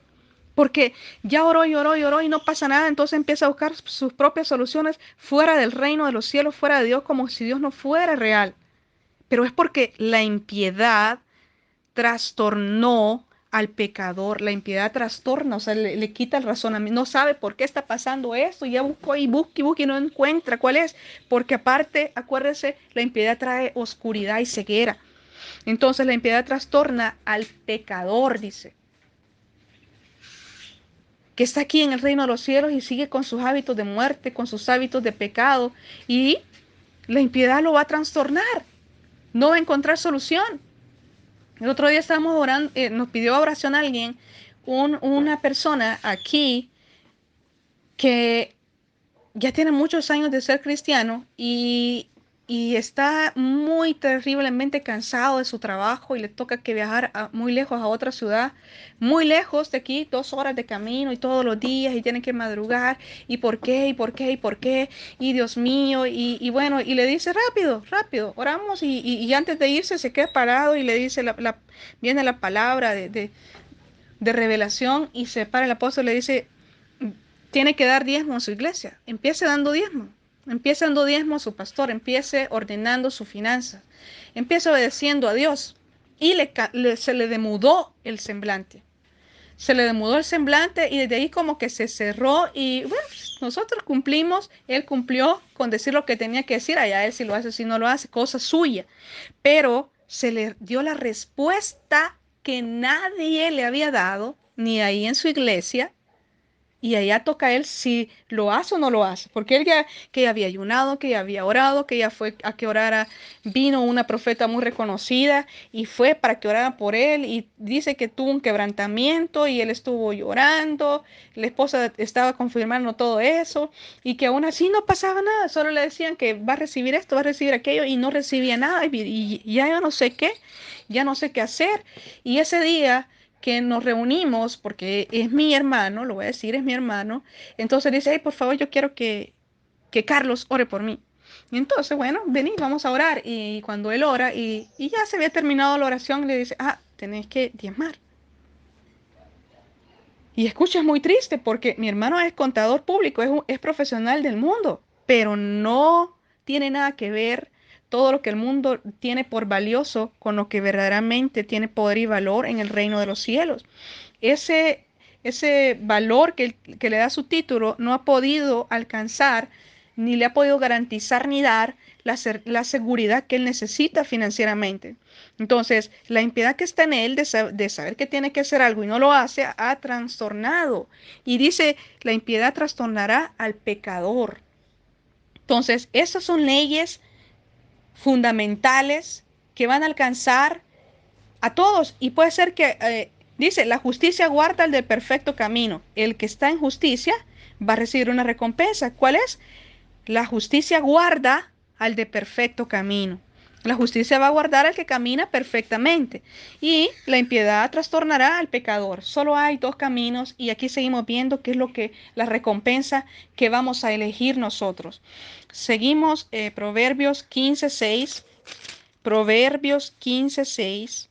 Porque ya oró y oró y oró y no pasa nada, entonces empieza a buscar sus propias soluciones fuera del reino de los cielos, fuera de Dios, como si Dios no fuera real. Pero es porque la impiedad trastornó al pecador, la impiedad trastorna, o sea, le quita el razonamiento, no sabe por qué está pasando esto, y ya buscó y busca y no encuentra cuál es, porque aparte, acuérdese, la impiedad trae oscuridad y ceguera. Entonces la impiedad trastorna al pecador, dice, que está aquí en el reino de los cielos y sigue con sus hábitos de muerte, con sus hábitos de pecado, y la impiedad lo va a trastornar, no va a encontrar solución. El otro día estábamos orando, nos pidió oración a alguien, una persona aquí que ya tiene muchos años de ser cristiano y está muy terriblemente cansado de su trabajo y le toca que viajar muy lejos a otra ciudad, muy lejos de aquí, 2 horas de camino y todos los días y tiene que madrugar y por qué, y por qué, y por qué, y Dios mío, y bueno, y le dice rápido, rápido, oramos y antes de irse se queda parado y le dice, viene la palabra de revelación y se para el apóstol y le dice, tiene que dar diezmo en su iglesia. Empiece dando diezmo. Empiece dando diezmo a su pastor. Empiece ordenando su finanza. Empiece obedeciendo a Dios. Y se le demudó el semblante. Se le demudó el semblante y desde ahí como que se cerró y bueno, pues, nosotros cumplimos, él cumplió con decir lo que tenía que decir, allá él si lo hace, si no lo hace, cosa suya. Pero se le dio la respuesta que nadie le había dado, ni ahí en su iglesia, y allá toca a él si lo hace o no lo hace, porque él ya que ya había ayunado, que ya había orado, que ya fue a que orara, vino una profeta muy reconocida y fue para que orara por él y dice que tuvo un quebrantamiento y él estuvo llorando, la esposa estaba confirmando todo eso y que aún así no pasaba nada, solo le decían que va a recibir esto, va a recibir aquello y no recibía nada y ya yo no sé qué, ya no sé qué hacer y ese día que nos reunimos, porque es mi hermano, lo voy a decir, es mi hermano, entonces dice, hey, por favor, yo quiero que Carlos ore por mí. Y entonces, bueno, vení, vamos a orar. Y cuando él ora y ya se había terminado la oración, le dice, ah, tenés que diezmar. Y escucha, es muy triste porque mi hermano es contador público, es profesional del mundo, pero no tiene nada que ver todo lo que el mundo tiene por valioso con lo que verdaderamente tiene poder y valor en el reino de los cielos. Ese ese valor que le da su título, no ha podido alcanzar, ni le ha podido garantizar ni dar la seguridad que él necesita financieramente. Entonces, la impiedad que está en él de saber que tiene que hacer algo y no lo hace, ha trastornado. Y dice, la impiedad trastornará al pecador. Entonces, esas son leyes fundamentales que van a alcanzar a todos. Y puede ser que, dice, la justicia guarda el del perfecto camino. El que está en justicia va a recibir una recompensa. ¿Cuál es? La justicia guarda al de perfecto camino. La justicia va a guardar al que camina perfectamente. Y la impiedad trastornará al pecador. Solo hay dos caminos y aquí seguimos viendo qué es lo que la recompensa que vamos a elegir nosotros. Seguimos Proverbios 15:6. Proverbios 15:6.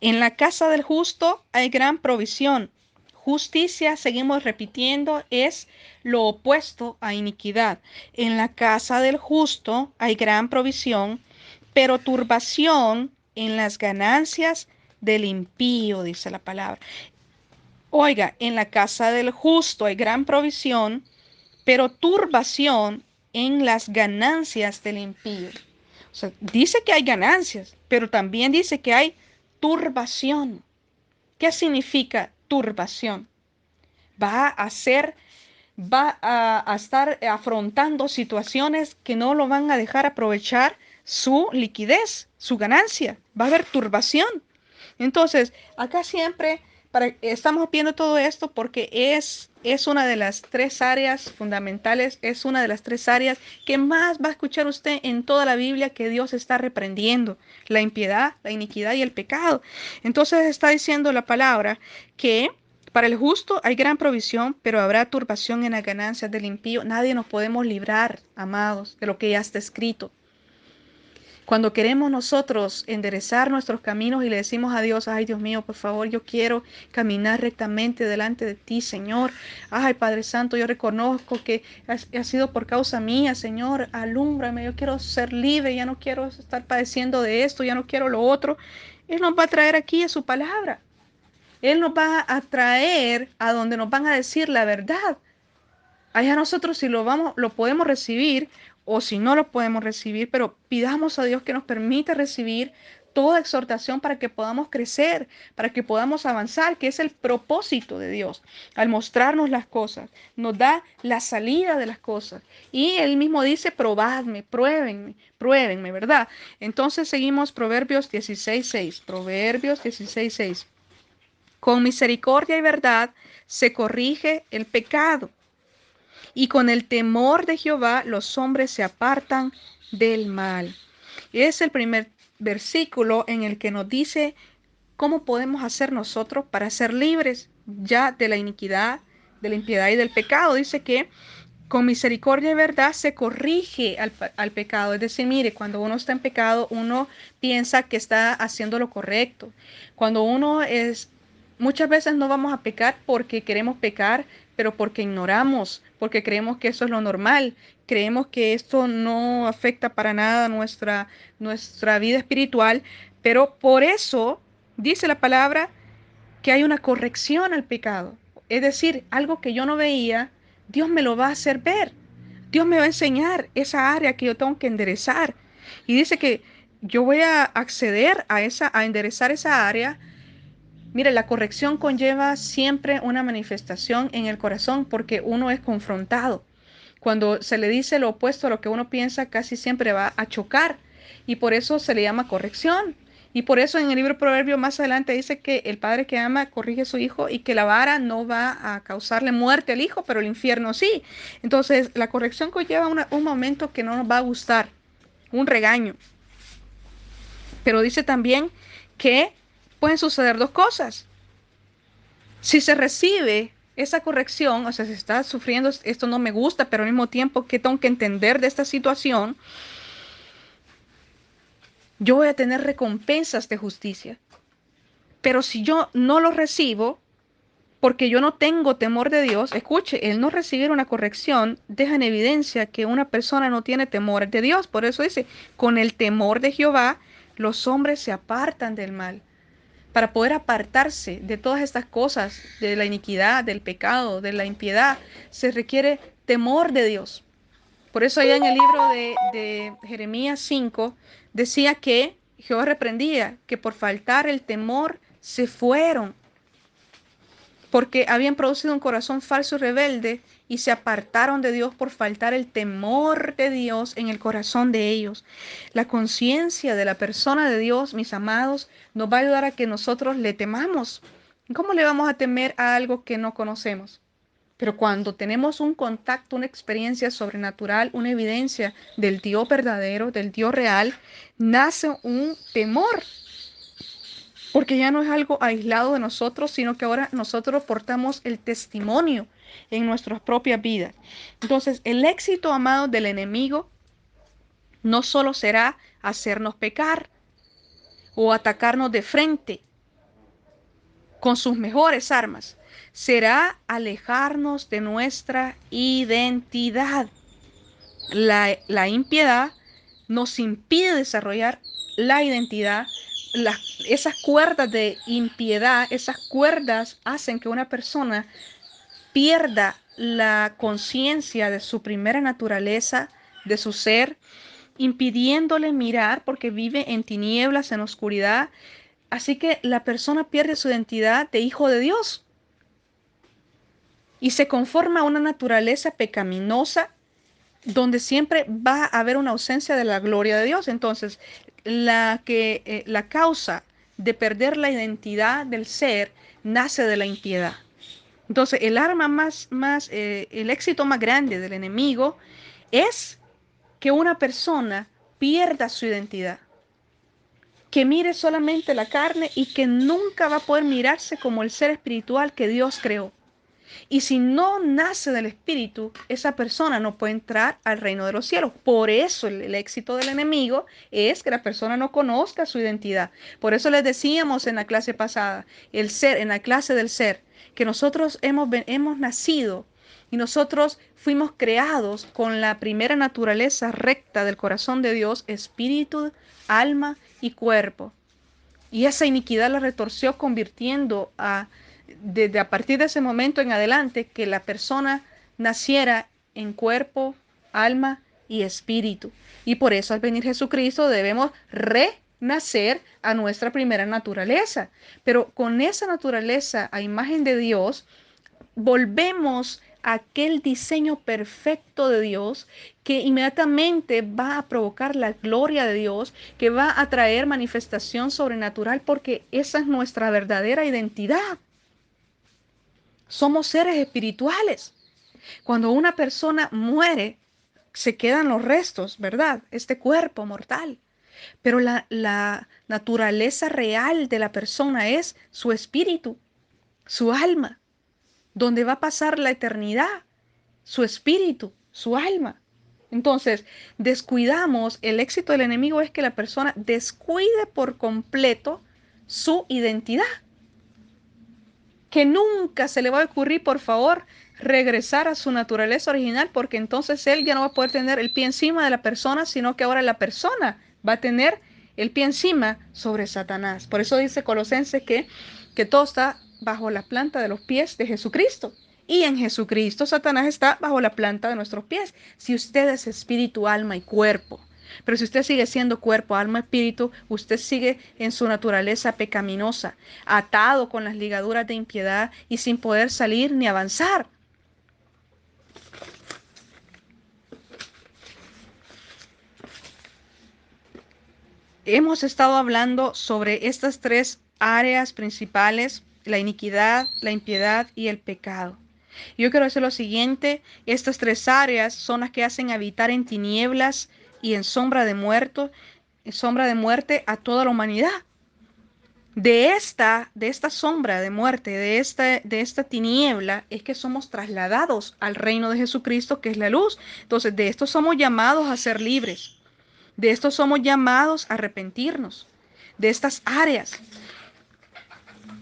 En la casa del justo hay gran provisión. Justicia, seguimos repitiendo, es lo opuesto a iniquidad. En la casa del justo hay gran provisión, pero turbación en las ganancias del impío, dice la palabra. Oiga, en la casa del justo hay gran provisión, pero turbación en las ganancias del impío. O sea, dice que hay ganancias, pero también dice que hay turbación. ¿Qué significa turbación? Va a ser, va a estar afrontando situaciones que no lo van a dejar aprovechar su liquidez, su ganancia. Va a haber turbación. Entonces, acá siempre estamos viendo todo esto porque es una de las tres áreas fundamentales, es una de las tres áreas que más va a escuchar usted en toda la Biblia que Dios está reprendiendo: la impiedad, la iniquidad y el pecado. Entonces está diciendo la palabra que para el justo hay gran provisión, pero habrá turbación en las ganancias del impío. Nadie nos podemos librar, amados, de lo que ya está escrito. Cuando queremos nosotros enderezar nuestros caminos y le decimos a Dios: ay, Dios mío, por favor, yo quiero caminar rectamente delante de ti, Señor. Ay, Padre Santo, yo reconozco que ha sido por causa mía, Señor. Alúmbrame, yo quiero ser libre, ya no quiero estar padeciendo de esto, ya no quiero lo otro. Él nos va a traer aquí a su palabra. Él nos va a traer a donde nos van a decir la verdad. Allá nosotros si lo podemos recibir o si no lo podemos recibir, pero pidamos a Dios que nos permita recibir toda exhortación para que podamos crecer, para que podamos avanzar, que es el propósito de Dios. Al mostrarnos las cosas, nos da la salida de las cosas. Y Él mismo dice: probadme, pruébenme, pruébenme, ¿verdad? Entonces seguimos Proverbios 16:6. Proverbios 16:6. Con misericordia y verdad se corrige el pecado, y con el temor de Jehová los hombres se apartan del mal. Es el primer versículo en el que nos dice cómo podemos hacer nosotros para ser libres ya de la iniquidad, de la impiedad y del pecado. Dice que con misericordia y verdad se corrige al pecado. Es decir, mire, cuando uno está en pecado, uno piensa que está haciendo lo correcto. Cuando uno es, muchas veces no vamos a pecar porque queremos pecar, pero porque ignoramos, porque creemos que eso es lo normal. Creemos que esto no afecta para nada nuestra vida espiritual, pero por eso dice la palabra que hay una corrección al pecado. Es decir, algo que yo no veía, Dios me lo va a hacer ver. Dios me va a enseñar esa área que yo tengo que enderezar. Y dice que yo voy a acceder a enderezar esa área. Mire, la corrección conlleva siempre una manifestación en el corazón porque uno es confrontado. Cuando se le dice lo opuesto a lo que uno piensa, casi siempre va a chocar. Y por eso se le llama corrección. Y por eso en el libro Proverbio más adelante dice que el padre que ama corrige a su hijo y que la vara no va a causarle muerte al hijo, pero el infierno sí. Entonces la corrección conlleva un momento que no nos va a gustar, un regaño. Pero dice también que pueden suceder dos cosas. Si se recibe esa corrección, o sea, si está sufriendo esto no me gusta, pero al mismo tiempo, ¿qué tengo que entender de esta situación? Yo voy a tener recompensas de justicia. Pero si yo no lo recibo, porque yo no tengo temor de Dios, escuche, el no recibir una corrección deja en evidencia que una persona no tiene temor de Dios. Por eso dice: con el temor de Jehová, los hombres se apartan del mal. para poder apartarse de todas estas cosas, de la iniquidad, del pecado, de la impiedad, se requiere temor de Dios. Por eso allá en el libro de Jeremías 5 decía que Jehová reprendía que por faltar el temor se fueron, porque habían producido un corazón falso y rebelde y se apartaron de Dios por faltar el temor de Dios en el corazón de ellos. La conciencia de la persona de Dios, mis amados, nos va a ayudar a que nosotros le temamos. ¿Cómo le vamos a temer a algo que no conocemos? Pero cuando tenemos un contacto, una experiencia sobrenatural, una evidencia del Dios verdadero, del Dios real, nace un temor, porque ya no es algo aislado de nosotros, sino que ahora nosotros portamos el testimonio en nuestras propias vidas. Entonces, el éxito, amado, del enemigo no solo será hacernos pecar o atacarnos de frente con sus mejores armas, será alejarnos de nuestra identidad. La impiedad nos impide desarrollar la identidad. Esas cuerdas de impiedad, esas cuerdas hacen que una persona pierda la conciencia de su primera naturaleza, de su ser, impidiéndole mirar porque vive en tinieblas, en oscuridad. Así que la persona pierde su identidad de hijo de Dios y se conforma a una naturaleza pecaminosa donde siempre va a haber una ausencia de la gloria de Dios. Entonces, la causa de perder la identidad del ser nace de la impiedad. Entonces, el arma el éxito más grande del enemigo es que una persona pierda su identidad, que mire solamente la carne y que nunca va a poder mirarse como el ser espiritual que Dios creó. Y si no nace del Espíritu, esa persona no puede entrar al reino de los cielos. Por eso el éxito del enemigo es que la persona no conozca su identidad. Por eso les decíamos en la clase pasada, el ser, en la clase del ser, que nosotros hemos nacido y nosotros fuimos creados con la primera naturaleza recta del corazón de Dios, espíritu, alma y cuerpo. Y esa iniquidad la retorció convirtiendo desde a partir de ese momento en adelante que la persona naciera en cuerpo, alma y espíritu. Y por eso al venir Jesucristo debemos renacer a nuestra primera naturaleza. Pero con esa naturaleza a imagen de Dios, volvemos a aquel diseño perfecto de Dios que inmediatamente va a provocar la gloria de Dios, que va a traer manifestación sobrenatural, porque esa es nuestra verdadera identidad. Somos seres espirituales. Cuando una persona muere, se quedan los restos, ¿verdad? Este cuerpo mortal. Pero la naturaleza real de la persona es su espíritu, su alma, donde va a pasar la eternidad, su espíritu, su alma. Entonces, descuidamos, el éxito del enemigo es que la persona descuide por completo su identidad. Que nunca se le va a ocurrir, por favor, regresar a su naturaleza original, porque entonces él ya no va a poder tener el pie encima de la persona, sino que ahora la persona va a tener el pie encima sobre Satanás. Por eso dice Colosenses que todo está bajo la planta de los pies de Jesucristo. Y en Jesucristo Satanás está bajo la planta de nuestros pies. Si usted es espíritu, alma y cuerpo, pero si usted sigue siendo cuerpo, alma, espíritu, usted sigue en su naturaleza pecaminosa, atado con las ligaduras de impiedad y sin poder salir ni avanzar. Hemos estado hablando sobre estas tres áreas principales: la iniquidad, la impiedad y el pecado. Yo quiero decir lo siguiente: estas tres áreas son las que hacen habitar en tinieblas y en sombra de muerte a toda la humanidad. De esta sombra de muerte, de esta tiniebla, es que somos trasladados al reino de Jesucristo, que es la luz. Entonces, de esto somos llamados a ser libres. De esto somos llamados a arrepentirnos. De estas áreas.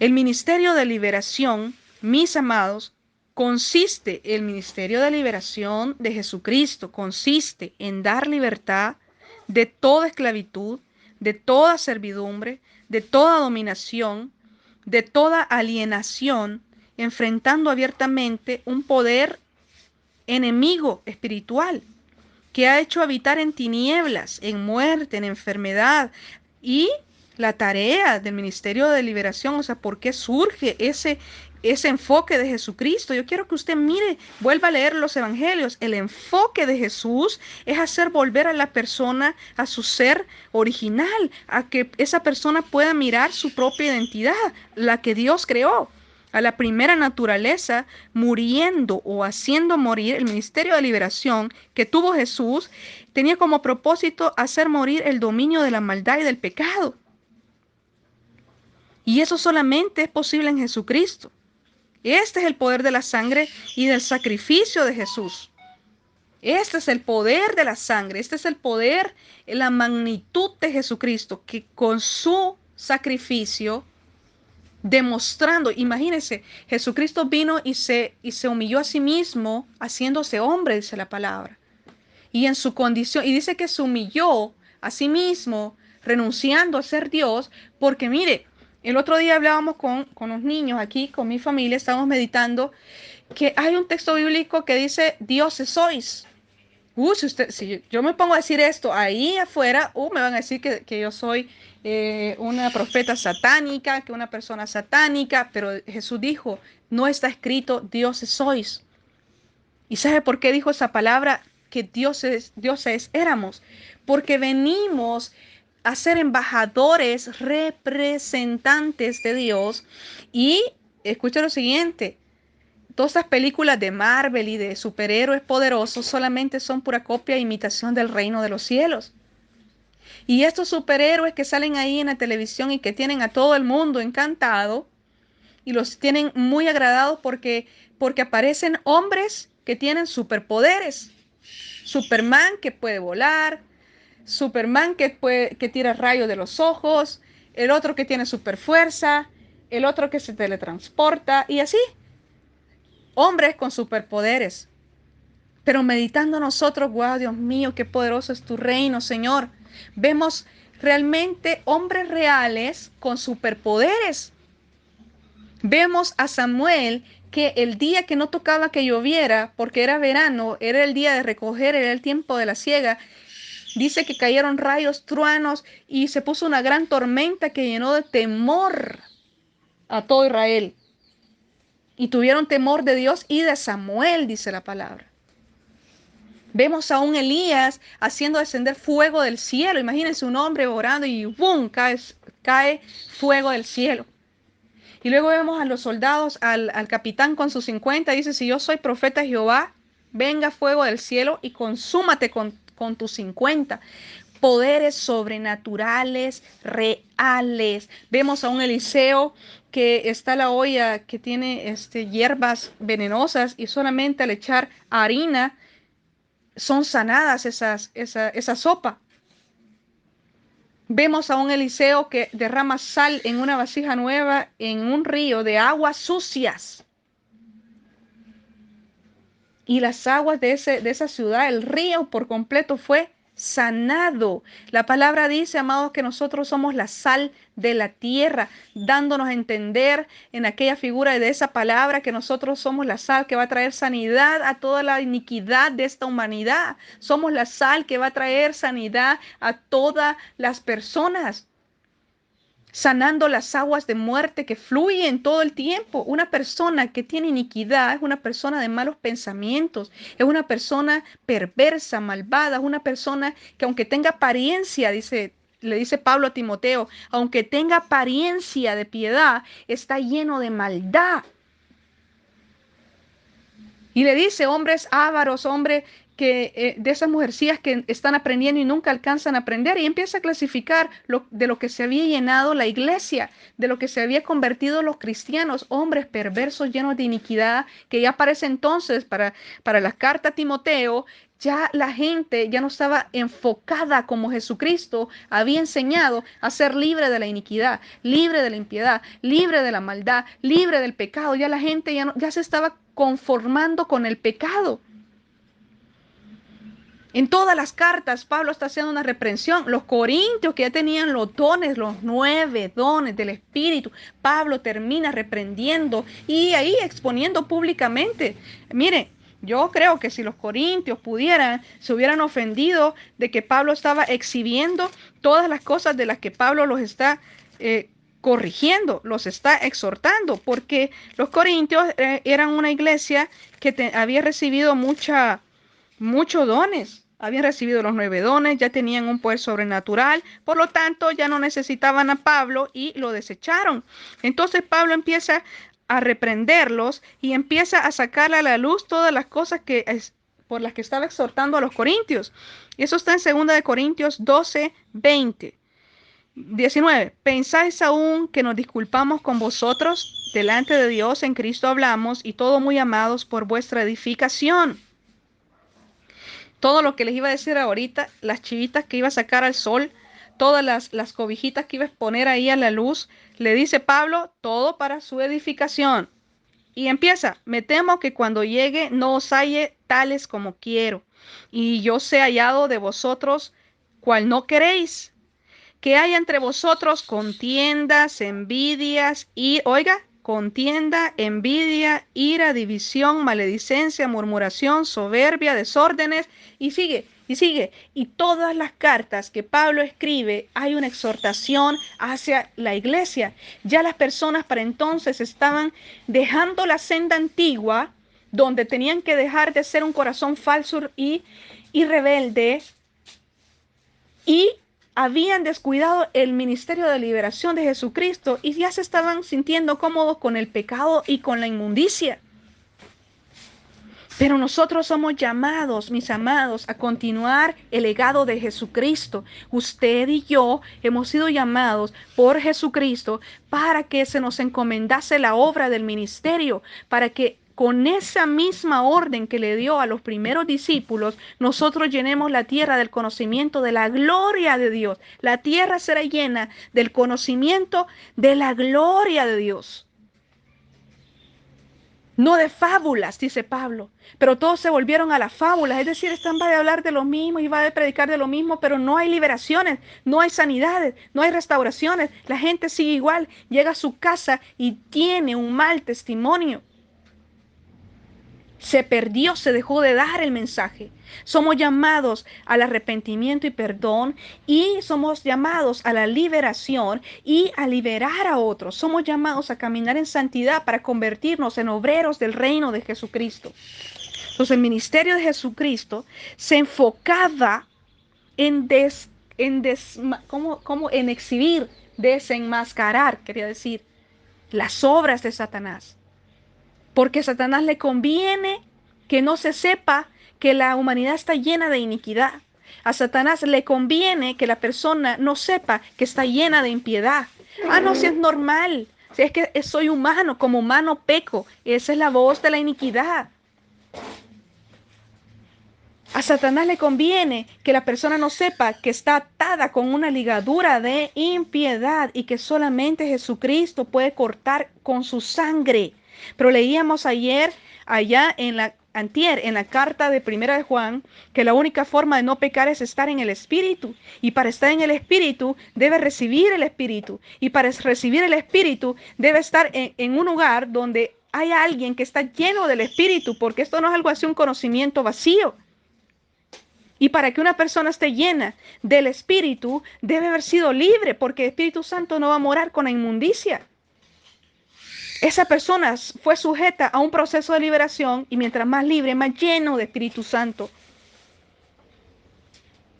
El ministerio de liberación, mis amados, el ministerio de liberación de Jesucristo consiste en dar libertad de toda esclavitud, de toda servidumbre, de toda dominación, de toda alienación, enfrentando abiertamente un poder enemigo espiritual que ha hecho habitar en tinieblas, en muerte, en enfermedad. Y la tarea del Ministerio de Liberación, o sea, ¿por qué surge ese enfoque de Jesucristo? Yo quiero que usted mire, vuelva a leer los evangelios. El enfoque de Jesús es hacer volver a la persona a su ser original, a que esa persona pueda mirar su propia identidad, la que Dios creó, a la primera naturaleza, muriendo o haciendo morir. El ministerio de liberación que tuvo Jesús tenía como propósito hacer morir el dominio de la maldad y del pecado. Y eso solamente es posible en Jesucristo. Este es el poder de la sangre y del sacrificio de Jesús. Este es el poder de la sangre, este es el poder, la magnitud de Jesucristo, que con su sacrificio, demostrando, imagínense, Jesucristo vino y se humilló a sí mismo, haciéndose hombre, dice la palabra. Y en su condición, y dice que se humilló a sí mismo, renunciando a ser Dios, porque mire, el otro día hablábamos con los niños aquí, con mi familia, estábamos meditando que hay un texto bíblico que dice, dioses sois. Si yo me pongo a decir esto ahí afuera, me van a decir que yo soy una profeta satánica, que una persona satánica, pero Jesús dijo, no está escrito dioses sois. ¿Y sabe por qué dijo esa palabra? Que dioses éramos, porque venimos a ser embajadores, representantes de Dios. Y escucha lo siguiente, todas estas películas de Marvel y de superhéroes poderosos solamente son pura copia e imitación del reino de los cielos. Y estos superhéroes que salen ahí en la televisión y que tienen a todo el mundo encantado y los tienen muy agradados porque aparecen hombres que tienen superpoderes. Superman que puede volar, Superman que tira rayos de los ojos, el otro que tiene superfuerza, el otro que se teletransporta y así. Hombres con superpoderes. Pero meditando nosotros, wow, Dios mío, qué poderoso es tu reino, Señor. Vemos realmente hombres reales con superpoderes. Vemos a Samuel que el día que no tocaba que lloviera, porque era verano, era el día de recoger, era el tiempo de la siega, dice que cayeron rayos, truenos y se puso una gran tormenta que llenó de temor a todo Israel. Y tuvieron temor de Dios y de Samuel, dice la palabra. Vemos a un Elías haciendo descender fuego del cielo. Imagínense un hombre orando y ¡bum! Cae fuego del cielo. Y luego vemos a los soldados, al capitán con sus 50, dice, si yo soy profeta de Jehová, venga fuego del cielo y consúmate con tus 50. Poderes sobrenaturales, reales. Vemos a un Eliseo que está la olla que tiene hierbas venenosas y solamente al echar harina son sanadas esa sopa. Vemos a un Eliseo que derrama sal en una vasija nueva en un río de aguas sucias. Y las aguas de esa ciudad, el río por completo fue sanado. La palabra dice, amados, que nosotros somos la sal de la tierra, dándonos a entender en aquella figura de esa palabra que nosotros somos la sal que va a traer sanidad a toda la iniquidad de esta humanidad. Somos la sal que va a traer sanidad a todas las personas, sanando las aguas de muerte que fluyen todo el tiempo. Una persona que tiene iniquidad es una persona de malos pensamientos, es una persona perversa, malvada, es una persona que aunque tenga apariencia, le dice Pablo a Timoteo, aunque tenga apariencia de piedad, está lleno de maldad. Y le dice, hombres ávaros, hombres de esas mujercillas que están aprendiendo y nunca alcanzan a aprender. Y empieza a clasificar de lo que se había llenado la iglesia, de lo que se había convertido los cristianos, hombres perversos llenos de iniquidad, que ya parece entonces para la carta a Timoteo, ya la gente ya no estaba enfocada como Jesucristo había enseñado a ser libre de la iniquidad, libre de la impiedad, libre de la maldad, libre del pecado. Ya la gente ya se estaba conformando con el pecado. En todas las cartas, Pablo está haciendo una reprensión. Los corintios que ya tenían los dones, los 9 dones del Espíritu, Pablo termina reprendiendo y ahí exponiendo públicamente. Mire, yo creo que si los corintios pudieran, se hubieran ofendido de que Pablo estaba exhibiendo todas las cosas de las que Pablo los está corrigiendo, los está exhortando, porque los corintios eran una iglesia que había recibido muchos dones. Habían recibido los 9 dones, ya tenían un poder sobrenatural, por lo tanto ya no necesitaban a Pablo y lo desecharon. Entonces Pablo empieza a reprenderlos y empieza a sacarle a la luz todas las cosas por las que estaba exhortando a los corintios. Y eso está en 2 de Corintios 12, 20. 19. ¿Pensáis aún que nos disculpamos con vosotros? Delante de Dios en Cristo hablamos y todo muy amados por vuestra edificación. Todo lo que les iba a decir ahorita, las chivitas que iba a sacar al sol, todas las cobijitas que iba a exponer ahí a la luz, le dice Pablo, todo para su edificación. Y empieza, me temo que cuando llegue no os halle tales como quiero, y yo sé hallado de vosotros cual no queréis, que haya entre vosotros contiendas, envidias y, oiga, contienda, envidia, ira, división, maledicencia, murmuración, soberbia, desórdenes, y sigue. Y todas las cartas que Pablo escribe hay una exhortación hacia la iglesia. Ya las personas para entonces estaban dejando la senda antigua, donde tenían que dejar de ser un corazón falso y rebelde, y habían descuidado el ministerio de liberación de Jesucristo y ya se estaban sintiendo cómodos con el pecado y con la inmundicia. Pero nosotros somos llamados, mis amados, a continuar el legado de Jesucristo. Usted y yo hemos sido llamados por Jesucristo para que se nos encomendase la obra del ministerio, para que con esa misma orden que le dio a los primeros discípulos, nosotros llenemos la tierra del conocimiento de la gloria de Dios. La tierra será llena del conocimiento de la gloria de Dios. No de fábulas, dice Pablo, pero todos se volvieron a las fábulas, es decir, están va a hablar de lo mismo y va a predicar de lo mismo, pero no hay liberaciones, no hay sanidades, no hay restauraciones, la gente sigue igual, llega a su casa y tiene un mal testimonio. Se perdió, se dejó de dar el mensaje. Somos llamados al arrepentimiento y perdón, y somos llamados a la liberación y a liberar a otros. Somos llamados a caminar en santidad para convertirnos en obreros del reino de Jesucristo. Entonces el ministerio de Jesucristo se enfocaba en, en exhibir, desenmascarar, quería decir, las obras de Satanás. Porque a Satanás le conviene que no se sepa que la humanidad está llena de iniquidad. A Satanás le conviene que la persona no sepa que está llena de impiedad. Ah, no, si es normal, si es que soy humano, como humano peco. Esa es la voz de la iniquidad. A Satanás le conviene que la persona no sepa que está atada con una ligadura de impiedad y que solamente Jesucristo puede cortar con su sangre. Pero leíamos allá en la carta de Primera de Juan, que la única forma de no pecar es estar en el Espíritu. Y para estar en el Espíritu debe recibir el Espíritu. Y para recibir el Espíritu debe estar en un lugar donde hay alguien que está lleno del Espíritu, porque esto no es algo así, un conocimiento vacío. Y para que una persona esté llena del Espíritu, debe haber sido libre, porque el Espíritu Santo no va a morar con la inmundicia. Esa persona fue sujeta a un proceso de liberación, y mientras más libre, más lleno de Espíritu Santo.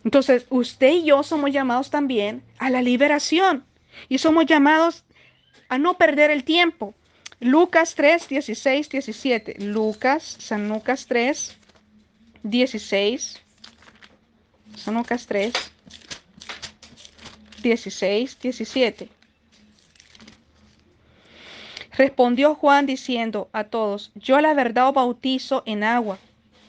Entonces, usted y yo somos llamados también a la liberación, y somos llamados a no perder el tiempo. Lucas 3, 16, 17. San Lucas 3, 16. San Lucas 3, 16, 17. Respondió Juan diciendo a todos: yo la verdad os bautizo en agua,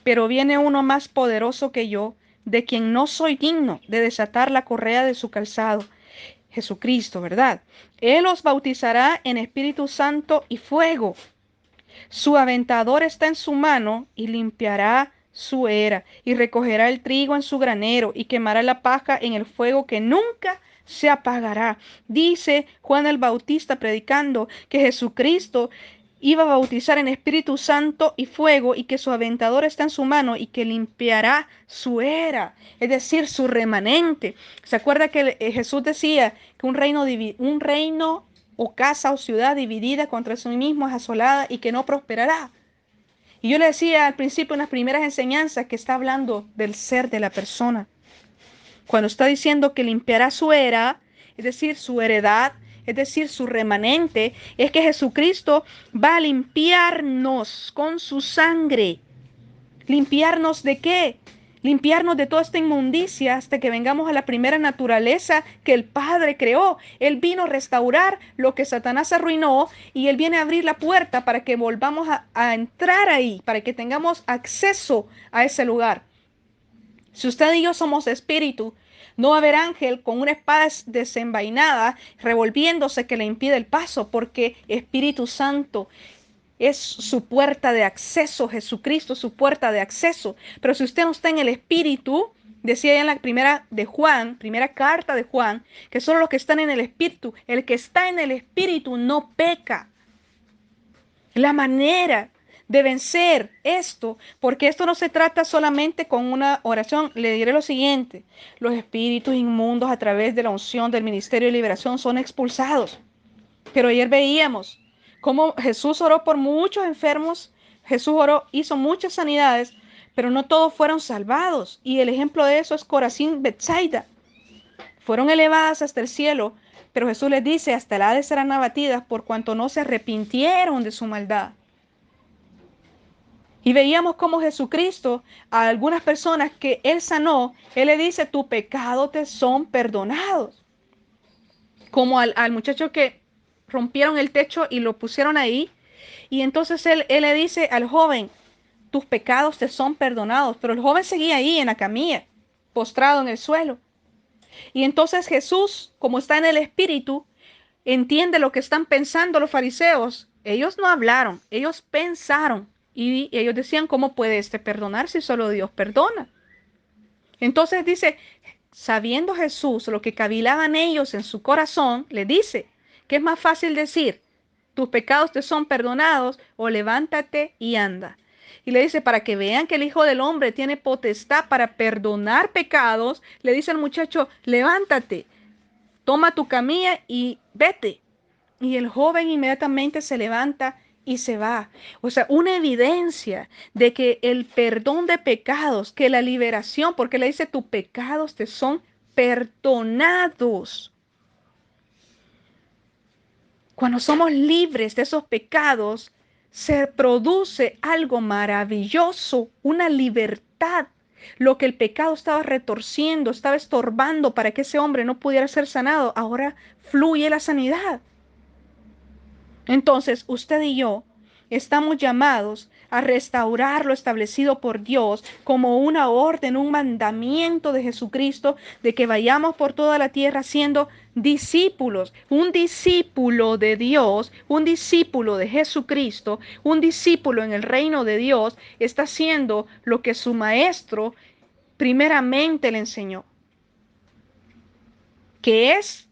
pero viene uno más poderoso que yo, de quien no soy digno de desatar la correa de su calzado. Jesucristo, ¿verdad? Él os bautizará en Espíritu Santo y fuego. Su aventador está en su mano y limpiará su era, y recogerá el trigo en su granero, y quemará la paja en el fuego que nunca se apagará. Dice Juan el Bautista predicando que Jesucristo iba a bautizar en Espíritu Santo y fuego, y que su aventador está en su mano y que limpiará su era, es decir, su remanente. ¿Se acuerda que Jesús decía que un reino o casa o ciudad dividida contra sí mismo es asolada y que no prosperará? Y yo le decía al principio en las primeras enseñanzas que está hablando del ser de la persona. Cuando está diciendo que limpiará su era, es decir, su heredad, es decir, su remanente, es que Jesucristo va a limpiarnos con su sangre. ¿Limpiarnos de qué? Limpiarnos de toda esta inmundicia hasta que vengamos a la primera naturaleza que el Padre creó. Él vino a restaurar lo que Satanás arruinó y Él viene a abrir la puerta para que volvamos a entrar ahí, para que tengamos acceso a ese lugar. Si usted y yo somos espíritu, no va a haber ángel con una espada desenvainada revolviéndose que le impide el paso, porque Espíritu Santo es su puerta de acceso, Jesucristo, su puerta de acceso. Pero si usted no está en el Espíritu, decía ya en la primera carta de Juan, que solo los que están en el Espíritu, el que está en el Espíritu no peca. La manera de vencer esto, porque esto no se trata solamente con una oración. Le diré lo siguiente: los espíritus inmundos a través de la unción del ministerio de liberación son expulsados. Pero ayer veíamos cómo Jesús oró por muchos enfermos, Jesús oró, hizo muchas sanidades, pero no todos fueron salvados. Y el ejemplo de eso es Corazín, Betsaida. Fueron elevadas hasta el cielo, pero Jesús les dice, hasta el Hades serán abatidas por cuanto no se arrepintieron de su maldad. Y veíamos cómo Jesucristo, a algunas personas que Él sanó, Él le dice, tu pecado te son perdonados. Como al muchacho que rompieron el techo y lo pusieron ahí. Y entonces él le dice al joven, tus pecados te son perdonados. Pero el joven seguía ahí en la camilla, postrado en el suelo. Y entonces Jesús, como está en el Espíritu, entiende lo que están pensando los fariseos. Ellos no hablaron, ellos pensaron. Y ellos decían, ¿cómo puede perdonar si solo Dios perdona? Entonces dice, sabiendo Jesús lo que cavilaban ellos en su corazón, le dice que es más fácil decir, tus pecados te son perdonados, o levántate y anda. Y le dice, para que vean que el Hijo del Hombre tiene potestad para perdonar pecados, le dice al muchacho, levántate, toma tu camilla y vete. Y el joven inmediatamente se levanta y se va. O sea, una evidencia de que el perdón de pecados, que la liberación, porque le dice, tus pecados te son perdonados. Cuando somos libres de esos pecados, se produce algo maravilloso, una libertad. Lo que el pecado estaba retorciendo, estaba estorbando para que ese hombre no pudiera ser sanado, ahora fluye la sanidad. Entonces, usted y yo estamos llamados a restaurar lo establecido por Dios como una orden, un mandamiento de Jesucristo, de que vayamos por toda la tierra siendo discípulos. Un discípulo de Dios, un discípulo de Jesucristo, un discípulo en el reino de Dios está haciendo lo que su maestro primeramente le enseñó, que es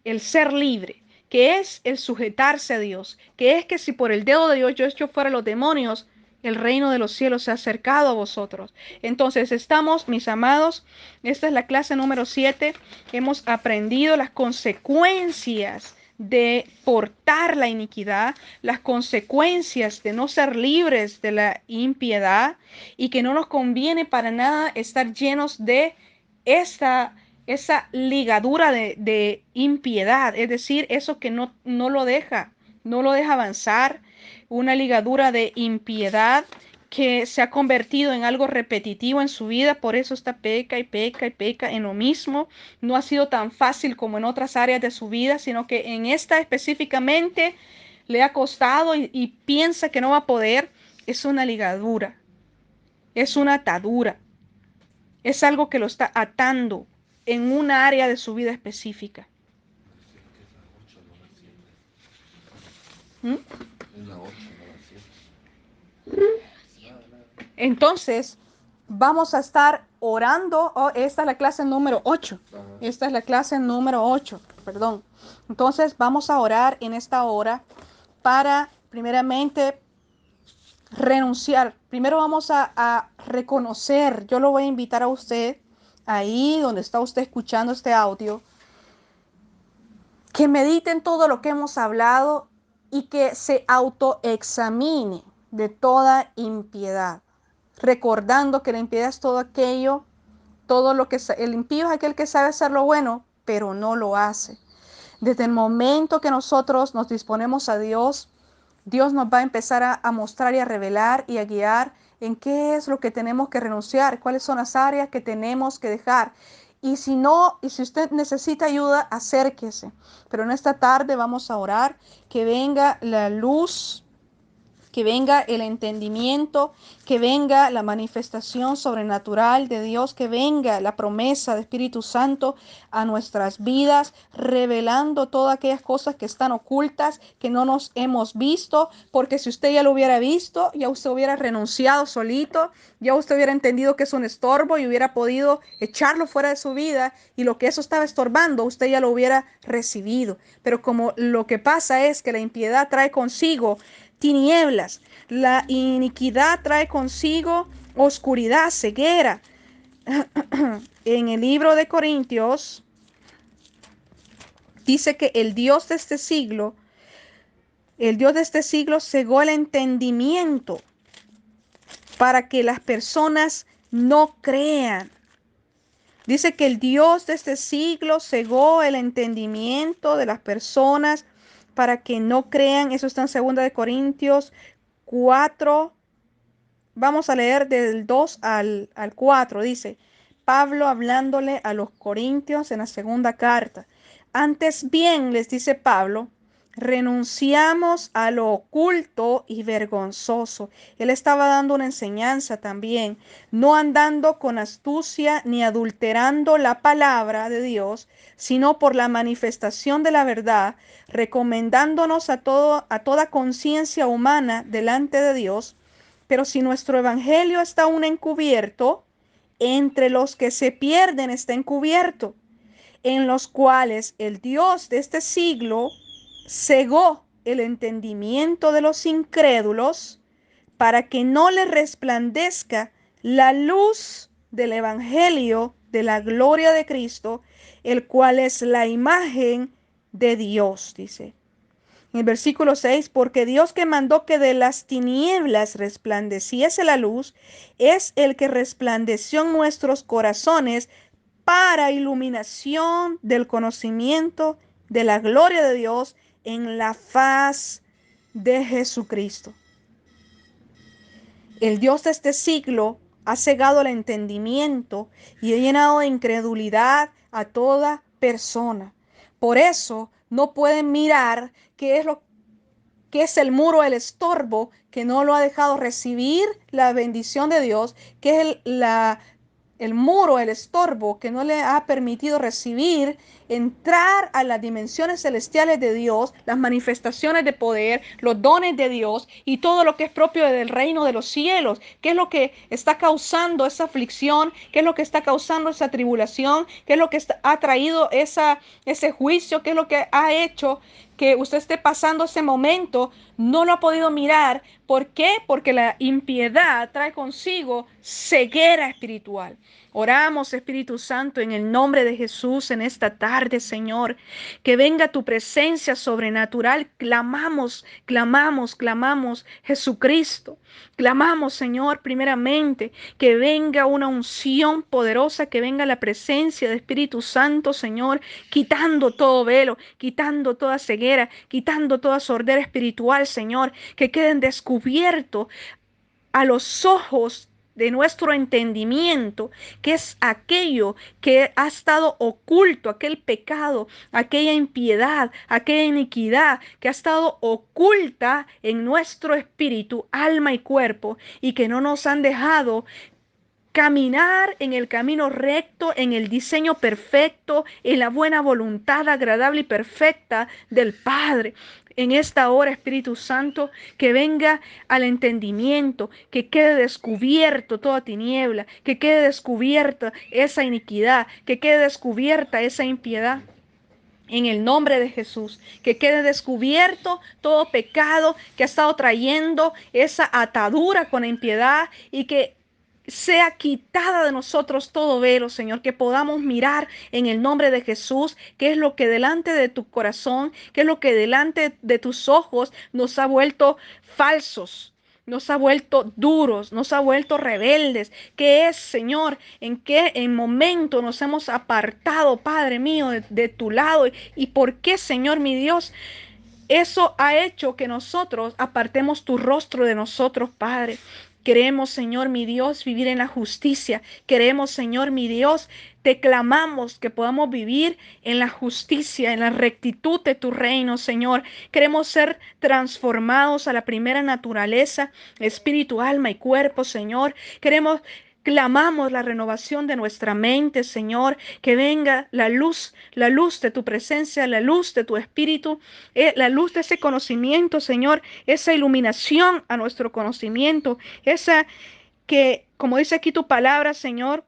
el ser libre, que es el sujetarse a Dios, que es que si por el dedo de Dios yo echo fuera los demonios, el reino de los cielos se ha acercado a vosotros. Entonces estamos, mis amados, esta es la clase número 7, hemos aprendido las consecuencias de portar la iniquidad, las consecuencias de no ser libres de la impiedad y que no nos conviene para nada estar llenos de esa ligadura de impiedad, es decir, eso que no lo deja, no lo deja avanzar, una ligadura de impiedad que se ha convertido en algo repetitivo en su vida, por eso está peca y peca y peca en lo mismo. No ha sido tan fácil como en otras áreas de su vida, sino que en esta específicamente le ha costado y piensa que no va a poder. Es una ligadura, es una atadura, es algo que lo está atando en una área de su vida específica. ¿Mm? Es la 8, no la 7. Nada, nada. Entonces, vamos a estar orando. Oh, esta es la clase número 8. Esta es la clase número 8, perdón. Entonces, vamos a orar en esta hora para, primeramente, renunciar. Primero vamos a reconocer. Yo lo voy a invitar a usted, ahí donde está usted escuchando este audio, que medite en todo lo que hemos hablado y que se autoexamine de toda impiedad, recordando que la impiedad es todo aquello, todo lo que el impío es aquel que sabe hacer lo bueno, pero no lo hace. Desde el momento que nosotros nos disponemos a Dios, Dios nos va a empezar a mostrar y a revelar y a guiar en qué es lo que tenemos que renunciar, cuáles son las áreas que tenemos que dejar. Y si no, y si usted necesita ayuda, acérquese. Pero en esta tarde vamos a orar que venga la luz, que venga el entendimiento, que venga la manifestación sobrenatural de Dios, que venga la promesa de Espíritu Santo a nuestras vidas, revelando todas aquellas cosas que están ocultas, que no nos hemos visto, porque si usted ya lo hubiera visto, ya usted hubiera renunciado solito, ya usted hubiera entendido que es un estorbo y hubiera podido echarlo fuera de su vida, y lo que eso estaba estorbando, usted ya lo hubiera recibido. Pero como lo que pasa es que la impiedad trae consigo tinieblas, la iniquidad trae consigo oscuridad, ceguera. En el libro de Corintios dice que el Dios de este siglo cegó el entendimiento para que las personas no crean. Dice que el Dios de este siglo cegó el entendimiento de las personas para que no crean. Eso está en 2 de Corintios 4. Vamos a leer del 2 al 4. Dice Pablo hablándole a los corintios en la segunda carta. Antes bien, les dice Pablo, renunciamos a lo oculto y vergonzoso. Él estaba dando una enseñanza también, no andando con astucia ni adulterando la palabra de Dios, sino por la manifestación de la verdad, recomendándonos a toda conciencia humana delante de Dios. Pero si nuestro evangelio está aún encubierto, entre los que se pierden está encubierto, en los cuales el Dios de este siglo cegó el entendimiento de los incrédulos para que no les resplandezca la luz del evangelio de la gloria de Cristo, el cual es la imagen de Dios, dice. En el versículo 6, porque Dios que mandó que de las tinieblas resplandeciese la luz, es el que resplandeció en nuestros corazones para iluminación del conocimiento de la gloria de Dios en la faz de Jesucristo. El Dios de este siglo ha cegado el entendimiento y ha llenado de incredulidad a toda persona. Por eso no pueden mirar qué es el muro, el estorbo que no lo ha dejado recibir la bendición de Dios, que es el muro, el estorbo que no le ha permitido recibir, entrar a las dimensiones celestiales de Dios, las manifestaciones de poder, los dones de Dios y todo lo que es propio del reino de los cielos. ¿Qué es lo que está causando esa aflicción? ¿Qué es lo que está causando esa tribulación? ¿Qué es lo que ha traído ese juicio? ¿Qué es lo que ha hecho que usted esté pasando ese momento? No lo ha podido mirar. ¿Por qué? Porque la impiedad trae consigo ceguera espiritual. Oramos, Espíritu Santo, en el nombre de Jesús en esta tarde, Señor. Que venga tu presencia sobrenatural. Clamamos, clamamos, clamamos, Jesucristo. Clamamos, Señor, primeramente, que venga una unción poderosa, que venga la presencia de Espíritu Santo, Señor, quitando todo velo, quitando toda ceguera, quitando toda sordera espiritual, Señor, que queden descubiertos a los ojos de nuestro entendimiento, que es aquello que ha estado oculto, aquel pecado, aquella impiedad, aquella iniquidad que ha estado oculta en nuestro espíritu, alma y cuerpo, y que no nos han dejado caminar en el camino recto, en el diseño perfecto, en la buena voluntad agradable y perfecta del Padre. En esta hora, Espíritu Santo, que venga al entendimiento, que quede descubierto toda tiniebla, que quede descubierta esa iniquidad, que quede descubierta esa impiedad. En el nombre de Jesús, que quede descubierto todo pecado que ha estado trayendo esa atadura con la impiedad y que sea quitada de nosotros todo velo, Señor, que podamos mirar en el nombre de Jesús, qué es lo que delante de tu corazón, qué es lo que delante de tus ojos nos ha vuelto falsos, nos ha vuelto duros, nos ha vuelto rebeldes. ¿Qué es, Señor? ¿En qué en momento nos hemos apartado, Padre mío, de tu lado? ¿Y por qué, Señor, mi Dios? Eso ha hecho que nosotros apartemos tu rostro de nosotros, Padre. Queremos, Señor, mi Dios, vivir en la justicia. Queremos, Señor, mi Dios, te clamamos que podamos vivir en la justicia, en la rectitud de tu reino, Señor. Queremos ser transformados a la primera naturaleza, espíritu, alma y cuerpo, Señor. Clamamos la renovación de nuestra mente, Señor, que venga la luz de tu presencia, la luz de tu espíritu, la luz de ese conocimiento, Señor, esa iluminación a nuestro conocimiento, esa que, como dice aquí tu palabra, Señor,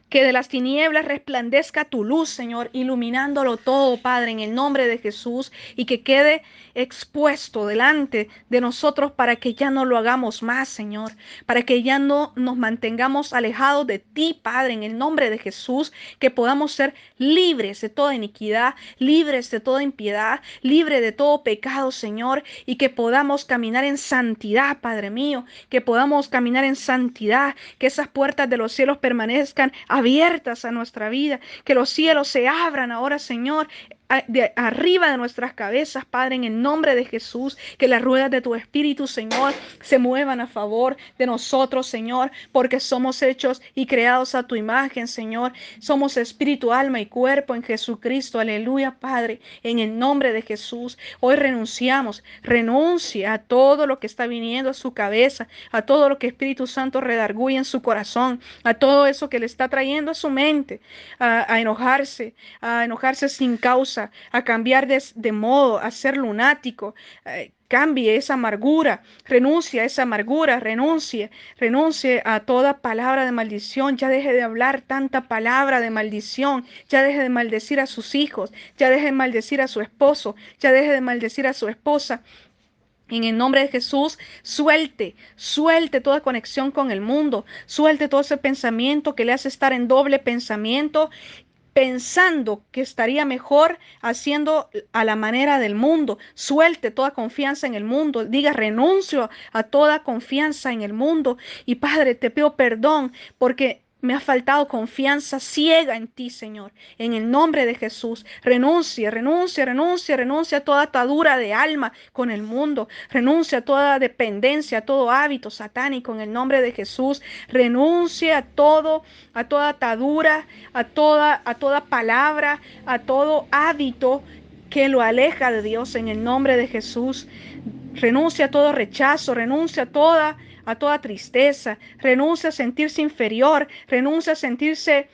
que de las tinieblas resplandezca tu luz, Señor, iluminándolo todo, Padre, en el nombre de Jesús, y que quede expuesto delante de nosotros para que ya no lo hagamos más, Señor, para que ya no nos mantengamos alejados de ti, Padre, en el nombre de Jesús, que podamos ser libres de toda iniquidad, libres de toda impiedad, libres de todo pecado, Señor, y que podamos caminar en santidad, Padre mío, que podamos caminar en santidad, que esas puertas de los cielos permanezcan abiertas a nuestra vida, que los cielos se abran ahora, Señor, de arriba de nuestras cabezas, Padre, en el nombre de Jesús, que las ruedas de tu Espíritu, Señor, se muevan a favor de nosotros, Señor, porque somos hechos y creados a tu imagen, Señor. Somos espíritu, alma y cuerpo en Jesucristo. Aleluya, Padre, en el nombre de Jesús. Hoy renuncia a todo lo que está viniendo a su cabeza, a todo lo que Espíritu Santo redarguye en su corazón, a todo eso que le está trayendo a su mente, a enojarse sin causa, a cambiar de modo, a ser lunático. Cambie esa amargura, renuncie a esa amargura, renuncie a toda palabra de maldición, ya deje de hablar tanta palabra de maldición, ya deje de maldecir a sus hijos, ya deje de maldecir a su esposo, ya deje de maldecir a su esposa. En el nombre de Jesús, suelte toda conexión con el mundo, suelte todo ese pensamiento que le hace estar en doble pensamiento, pensando que estaría mejor haciendo a la manera del mundo. Suelte toda confianza en el mundo. Diga, renuncio a toda confianza en el mundo. Y Padre, te pido perdón porque me ha faltado confianza ciega en ti, Señor. En el nombre de Jesús, renuncia a toda atadura de alma con el mundo. Renuncia a toda dependencia, a todo hábito satánico en el nombre de Jesús. Renuncia a toda atadura, a toda palabra, a todo hábito que lo aleja de Dios en el nombre de Jesús. Renuncia a todo rechazo, renuncia a toda tristeza, renuncia a sentirse inferior, renuncia a sentirse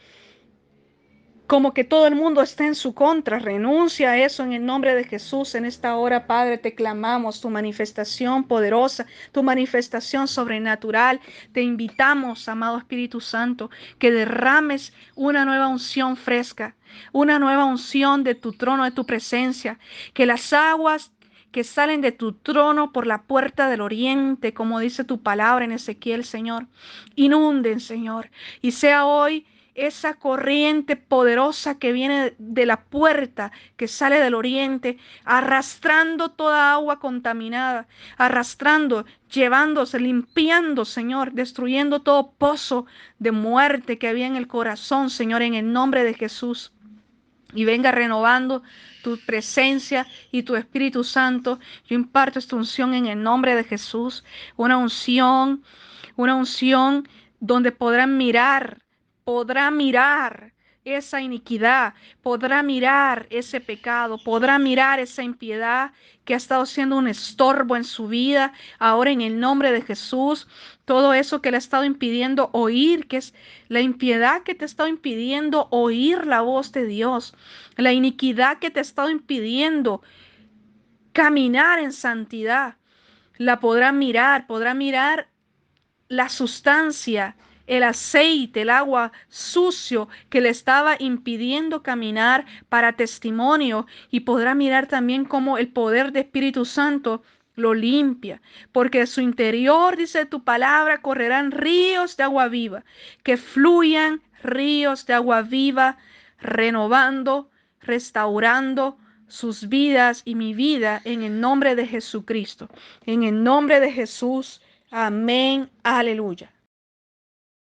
como que todo el mundo está en su contra. Renuncia a eso en el nombre de Jesús. En esta hora, Padre, te clamamos tu manifestación poderosa, tu manifestación sobrenatural. Te invitamos, amado Espíritu Santo, que derrames una nueva unción fresca, una nueva unción de tu trono, de tu presencia, que las aguas que salen de tu trono por la puerta del oriente, como dice tu palabra en Ezequiel, Señor, inunden, Señor, y sea hoy esa corriente poderosa que viene de la puerta que sale del oriente, arrastrando toda agua contaminada, arrastrando, llevándose, limpiando, Señor, destruyendo todo pozo de muerte que había en el corazón, Señor, en el nombre de Jesús. Y venga renovando tu presencia y tu Espíritu Santo. Yo imparto esta unción en el nombre de Jesús, una unción donde podrá mirar esa iniquidad, podrá mirar ese pecado, podrá mirar esa impiedad que ha estado siendo un estorbo en su vida. Ahora en el nombre de Jesús, todo eso que le ha estado impidiendo oír, que es la impiedad que te ha estado impidiendo oír la voz de Dios, la iniquidad que te ha estado impidiendo caminar en santidad, la podrá mirar la sustancia, el aceite, el agua sucio que le estaba impidiendo caminar para testimonio, y podrá mirar también cómo el poder de Espíritu Santo lo limpia, porque de su interior, dice tu palabra, correrán ríos de agua viva, que fluyan ríos de agua viva, renovando, restaurando sus vidas y mi vida en el nombre de Jesucristo, en el nombre de Jesús. Amén. Aleluya.